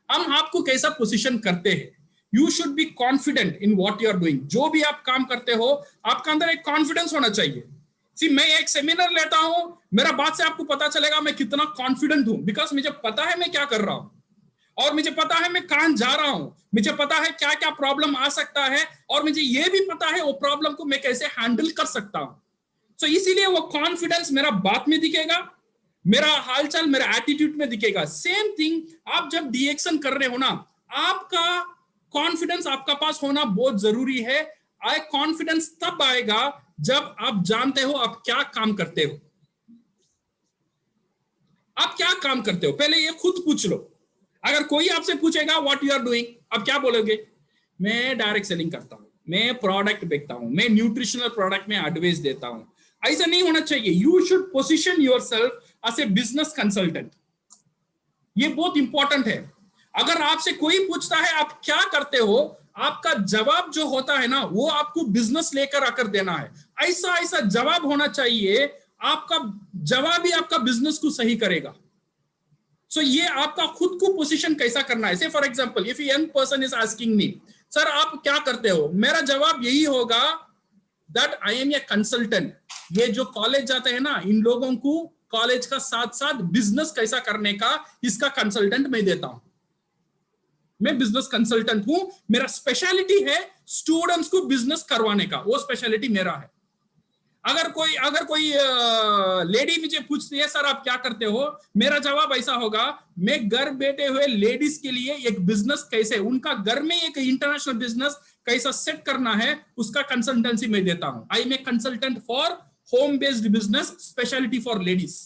हम आपको कैसा पोजीशन करते हैं, you should be confident in what you are doing. जो भी आप काम करते हो आपका अंदर एक कॉन्फिडेंस होना चाहिए। सी, मैं एक सेमिनार लेता हूं, मेरा बात से आपको पता चलेगा मैं कितना कॉन्फिडेंट हूं, बिकॉज मुझे पता है मैं क्या कर रहा हूं, और मुझे पता है मैं कहां जा रहा हूं, मुझे पता है क्या क्या प्रॉब्लम आ सकता है, और मुझे यह भी पता है वो प्रॉब्लम को मैं कैसे हैंडल कर सकता हूं। सो इसीलिए वो कॉन्फिडेंस मेरा बात में दिखेगा, मेरा हालचाल, मेरा एटीट्यूड में दिखेगा। सेम थिंग आप जब DXN कर रहे हो ना, आपका कॉन्फिडेंस आपका पास होना बहुत जरूरी है। कॉन्फिडेंस तब आएगा जब आप जानते हो आप क्या काम करते हो। आप क्या काम करते हो पहले ये खुद पूछ लो। अगर कोई आपसे पूछेगा व्हाट यू आर डूइंग, आप क्या बोलोगे? मैं डायरेक्ट सेलिंग करता हूं, मैं प्रोडक्ट बेचता हूं, मैं न्यूट्रिशनल प्रोडक्ट में एडवाइस देता हूं। ऐसा नहीं होना चाहिए। You should position yourself as a business consultant. ये बहुत इंपॉर्टेंट है। अगर आपसे कोई पूछता है आप क्या करते हो, आपका जवाब जो होता है ना वो आपको बिजनेस लेकर आकर देना है। ऐसा ऐसा जवाब होना चाहिए, आपका जवाब ही आपका बिजनेस को सही करेगा। सो ये आपका खुद को पोजीशन कैसा करना है। Say for example if young person is asking me, sir आप क्या करते हो, मेरा जवाब यही होगा that I am a consultant. ये जो कॉलेज जाते हैं ना, इन लोगों को कॉलेज का साथ साथ बिजनेस कैसा करने का इसका कंसल्टेंट मैं देता हूं। मैं बिजनेस कंसल्टेंट हूं, मेरा स्पेशलिटी है स्टूडेंट्स को बिजनेस करवाने का, वो स्पेशलिटी मेरा है। अगर कोई लेडी मुझे पूछती है सर आप क्या करते हो, मेरा जवाब ऐसा होगा मैं घर बैठे हुए लेडीज के लिए एक बिजनेस कैसे, उनका घर में एक इंटरनेशनल बिजनेस कैसा सेट करना है उसका कंसल्टेंसी मैं देता हूं। I am a consultant for home based business, speciality for ladies.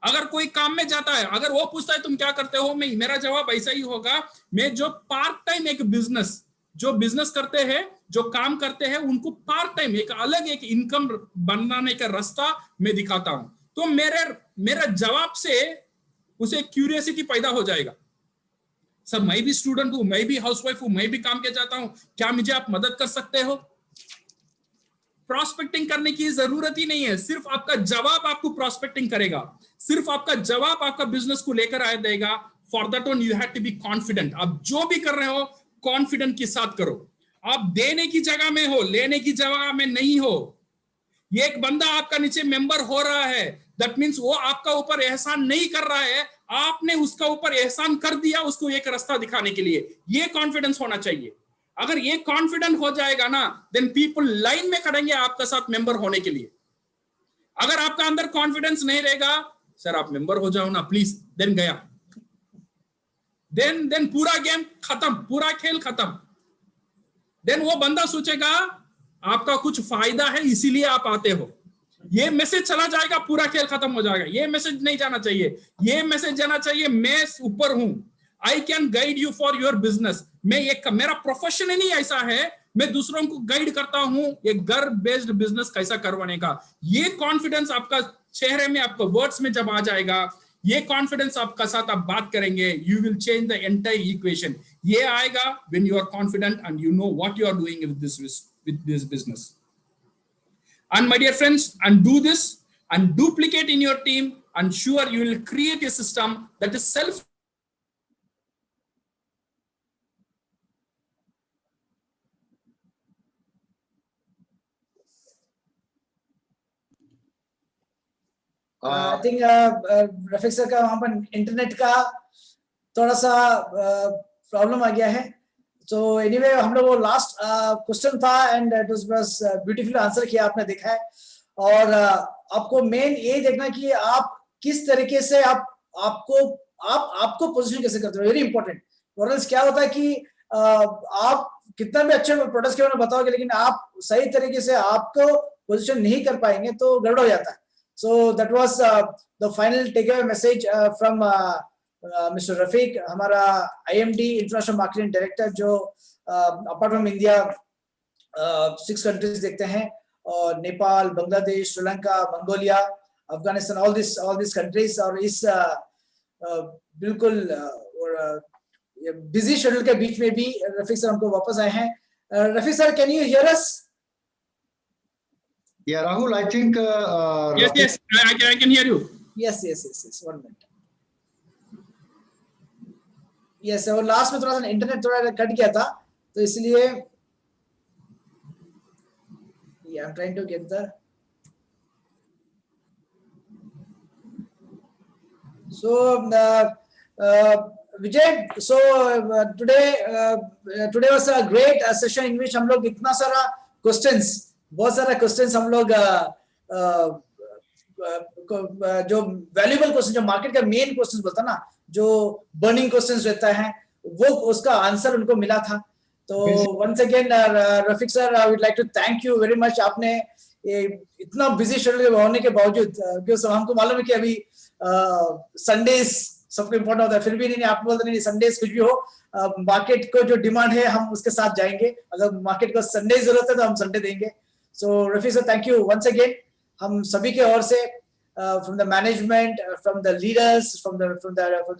अगर कोई काम में जाता है, अगर वो पूछता है तुम क्या करते हो, मेरा जवाब ऐसा ही होगा मैं जो पार्ट टाइम एक बिजनेस, जो बिजनेस करते हैं, जो काम करते हैं, उनको पार्ट टाइम एक अलग एक इनकम बनाने का रास्ता मैं दिखाता हूं। तो मेरा जवाब से उसे क्यूरियोसिटी पैदा हो जाएगा, सर मैं भी स्टूडेंट हूं, मैं भी हाउसवाइफ हूं, मैं भी काम के जाता हूं, क्या मुझे आप मदद कर सकते हो? प्रॉस्पेक्टिंग करने की जरूरत ही नहीं है, सिर्फ आपका जवाब आपको प्रॉस्पेक्टिंग करेगा, सिर्फ आपका जवाब आपका बिजनेस को लेकर आ देगा। For that one you have to be confident. आप जो भी कर रहे हो कॉन्फिडेंट के साथ करो। आप देने की जगह में हो, लेने की जगह में नहीं हो। ये एक बंदा आपका नीचे मेंबर हो रहा है, दैट मीन्स वो आपका ऊपर एहसान नहीं कर रहा है, आपने उसका ऊपर एहसान कर दिया उसको एक रास्ता दिखाने के लिए। ये कॉन्फिडेंस होना चाहिए। अगर ये कॉन्फिडेंट हो जाएगा ना, देन पीपल लाइन में खड़ेंगे आपका साथ मेंबर होने के लिए। अगर आपका अंदर कॉन्फिडेंस नहीं रहेगा, सर आप मेंबर हो जाओ ना प्लीज, देन गया, देन पूरा गेम खत्म, पूरा खेल खत्म। देन वो बंदा सोचेगा आपका कुछ फायदा है इसीलिए आप आते हो। ये मैसेज चला जाएगा, पूरा खेल खत्म हो जाएगा। ये मैसेज नहीं जाना चाहिए। ये मैसेज जाना चाहिए मैं ऊपर हूं, I can guide you for your business. मैं एक मेरा प्रोफेशन ही ऐसा है, मैं दूसरों को गाइड करता हूं एक घर बेस्ड बिजनेस कैसा करवाने का। ये कॉन्फिडेंस आपका चेहरे में, आपका वर्ड्स में जब आ जाएगा, ये कॉन्फिडेंस आपका साथ आप बात करेंगे, you will change the entire equation. ये आएगा when you are confident and you know what you are doing with this business. And my dear friends, and do this and duplicate in your team, and sure you will create a system that is self I think Rafiq sir का वहां पर internet का थोड़ा सा problem आ गया है। तो anyway हम लोग वो लास्ट क्वेश्चन था and it was beautifully answer किया आपने, देखा है। और आपको मेन ये देखना कि आप किस तरीके से आपको पोजीशन कैसे करते हो, वेरी इंपॉर्टेंट। वरल्स क्या होता है कि आप कितना भी अच्छे प्रोडक्ट्स के बारे में बताओगे लेकिन आप सही तरीके से आपको पोजीशन नहीं कर पाएंगे तो गड़बड़ हो जाता है। So that was the final take away message from mister Rafiq, हमारा IMD इंटरनेशनल मार्केटिंग डायरेक्टर, जो अपार्ट फ्रॉम इंडिया 6 कंट्रीज देखते हैं, और Nepal, Bangladesh, Sri Lanka, Mongolia, Afghanistan, all this countries. और इस बिल्कुल बिजी शेड्यूल के बीच में भी रफीक सर हमको वापस आए हैं। Rafiq sir, can you here us? Yeah, Rahul, I think yes, I can hear you. Yes, 1 minute. Yes, और लास्ट में थोड़ा सा इंटरनेट थोड़ा कट गया था, तो इसलिए I'm trying to get the Vijay, so today was a great session in which हम लोग इतना सारा बहुत सारा क्वेश्चंस हम लोग जो वैल्यूएबल क्वेश्चन, जो मार्केट का मेन क्वेश्चन बोलता ना, जो बर्निंग क्वेश्चंस रहता है, वो उसका आंसर उनको मिला था। तो once again Rafiq sir, I would like to thank you very much. आपने इतना बिजी शेड्यूल होने के बावजूद, क्योंकि हमको मालूम है कि अभी संडेज सबको इम्पोर्टेंट होता है, फिर भी नहीं आप बोलते नहीं संडेज कुछ भी हो, मार्केट को जो डिमांड है हम उसके साथ जाएंगे। अगर मार्केट को संडे जरूरत है तो हम संडे देंगे। So Rafiq sir, thank you once again. हम सभी के ओर से, from the management, from the leaders, from the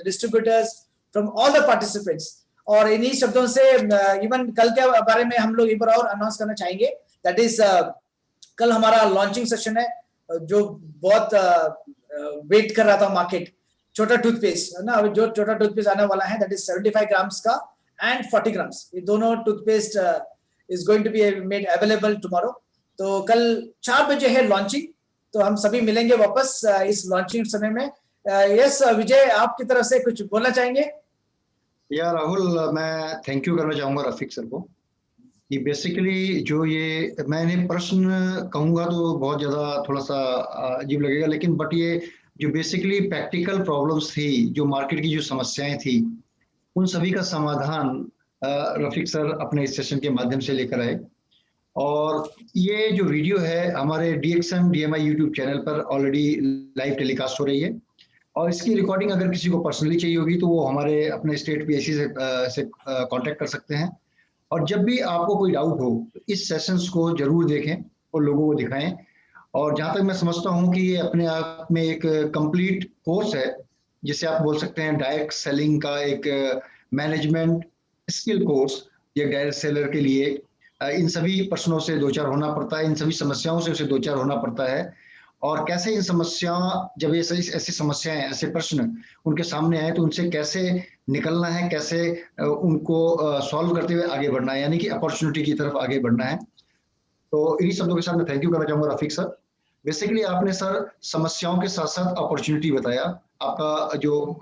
distributors, from all the participants, और इन्हीं शब्दों से इवन कल के बारे में हम लोग एक बार और अनाउंस करना चाहेंगे। दैट इज कल हमारा लॉन्चिंग सेशन है, जो बहुत वेट कर रहा था मार्केट। छोटा टूथपेस्ट है ना, जो छोटा टूथपेस्ट आने वाला है, दैट इज 75 ग्राम्स का एंड 40 ग्राम्स, ये दोनों toothpaste is going to be made available tomorrow. तो कल 4 बजे है लॉन्चिंग, तो हम सभी मिलेंगे वापस इस लॉन्चिंग समय में। यस विजय, आपकी तरफ से कुछ बोलना चाहेंगे? या राहुल, मैं थैंक यू करना चाहूंगा रफीक सर को। कि बेसिकली जो ये मैंने प्रश्न कहूंगा तो बहुत ज्यादा थोड़ा सा अजीब लगेगा, लेकिन बट ये जो बेसिकली प्रैक्टिकल प्रॉब्लम्स थी, जो मार्केट की जो समस्याएं थी, उन सभी का समाधान रफीक सर अपने इस सेशन के माध्यम से लेकर आए। और ये जो वीडियो है हमारे DXM DMI यूट्यूब चैनल पर ऑलरेडी लाइव टेलीकास्ट हो रही है, और इसकी रिकॉर्डिंग अगर किसी को पर्सनली चाहिए होगी तो वो हमारे अपने स्टेट PIC से कांटेक्ट कर सकते हैं। और जब भी आपको कोई डाउट हो तो इस सेशंस को जरूर देखें और लोगों को दिखाएं। और जहाँ तक मैं समझता हूँ कि ये अपने आप में एक कंप्लीट कोर्स है, जिसे आप बोल सकते हैं डायरेक्ट सेलिंग का एक मैनेजमेंट स्किल कोर्स, ये डायरेक्ट सेलर के लिए इन सभी प्रश्नों से दो चार होना पड़ता है, इन सभी समस्याओं से उसे दो चार होना पड़ता है, और कैसे इन समस्या, जब ये ऐसी समस्याएं, ऐसे प्रश्न उनके सामने आए तो उनसे कैसे निकलना है, कैसे उनको सॉल्व करते हुए आगे बढ़ना है, यानी कि अपॉर्चुनिटी की तरफ आगे बढ़ना है। तो इन्हीं शब्दों के साथ मैं थैंक यू करना चाहूंगा रफीक सर। बेसिकली आपने सर समस्याओं के साथ साथ अपॉर्चुनिटी बताया, आपका जो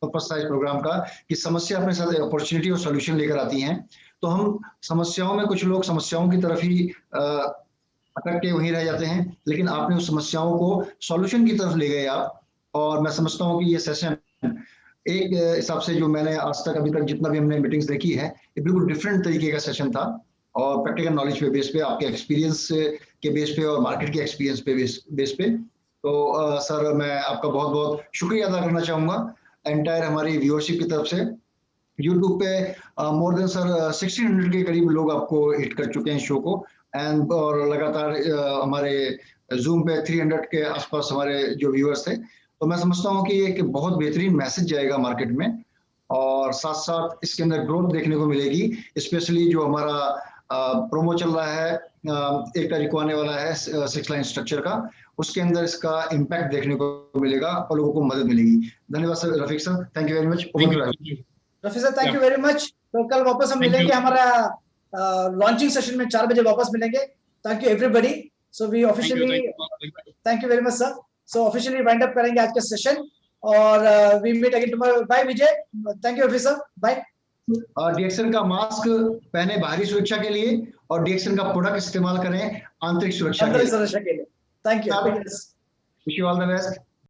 पर्पस था इस प्रोग्राम का कि समस्या अपने साथ अपॉर्चुनिटी और सॉल्यूशन लेकर आती हैं। तो हम समस्याओं में, कुछ लोग समस्याओं की तरफ ही अटक के वहीं रह जाते हैं, लेकिन आपने उस समस्याओं को सॉल्यूशन की तरफ ले गए आप। और मैं समझता हूँ कि ये सेशन एक हिसाब से जो मैंने आज तक अभी तक जितना भी हमने मीटिंग्स देखी है, ये बिल्कुल डिफरेंट तरीके का सेशन था, और प्रैक्टिकल नॉलेज पे बेस पे, आपके एक्सपीरियंस के बेस पे और मार्केट के एक्सपीरियंस पे बेस पे। तो सर मैं आपका बहुत बहुत शुक्रिया अदा करना चाहूंगा एंटायर हमारी व्यूअरशिप की तरफ से। यूट्यूब पे मोर देन सर 1600 के करीब लोग आपको हिट कर चुके हैं शो को, एंड और लगातार हमारे जूम पे 300 के आसपास हमारे जो व्यूअर्स थे। तो मैं समझता हूँ कि एक बहुत बेहतरीन मैसेज जाएगा मार्केट में, और साथ साथ इसके अंदर ग्रोथ देखने को मिलेगी। स्पेशली जो हमारा प्रोमो चल रहा है, एक तारीख आने वाला है 6 लाइन स्ट्रक्चर का, उसके अंदर इसका इम्पैक्ट देखने को मिलेगा और लोगों को मदद मिलेगी। धन्यवाद sir, Rafiq sir, thank you very much. Rafiq sir thank you very much. तो कल वापस हम मिलेंगे, हमारा लॉन्चिंग सेशन में 4 बजे वापस मिलेंगे। Thank you everybody. So we officially thank you very much sir. So officially wind up करेंगे आज का सेशन, और we meet again tomorrow. Bye Vijay, thank you Rafiq sir, bye. DXN का मास्क पहने बाहरी सुरक्षा के लिए, और डीएक्सन का प्रोडक्ट इस्तेमाल करें आंतरिक सुरक्षा के लिए। Thank you. Wish you all the best.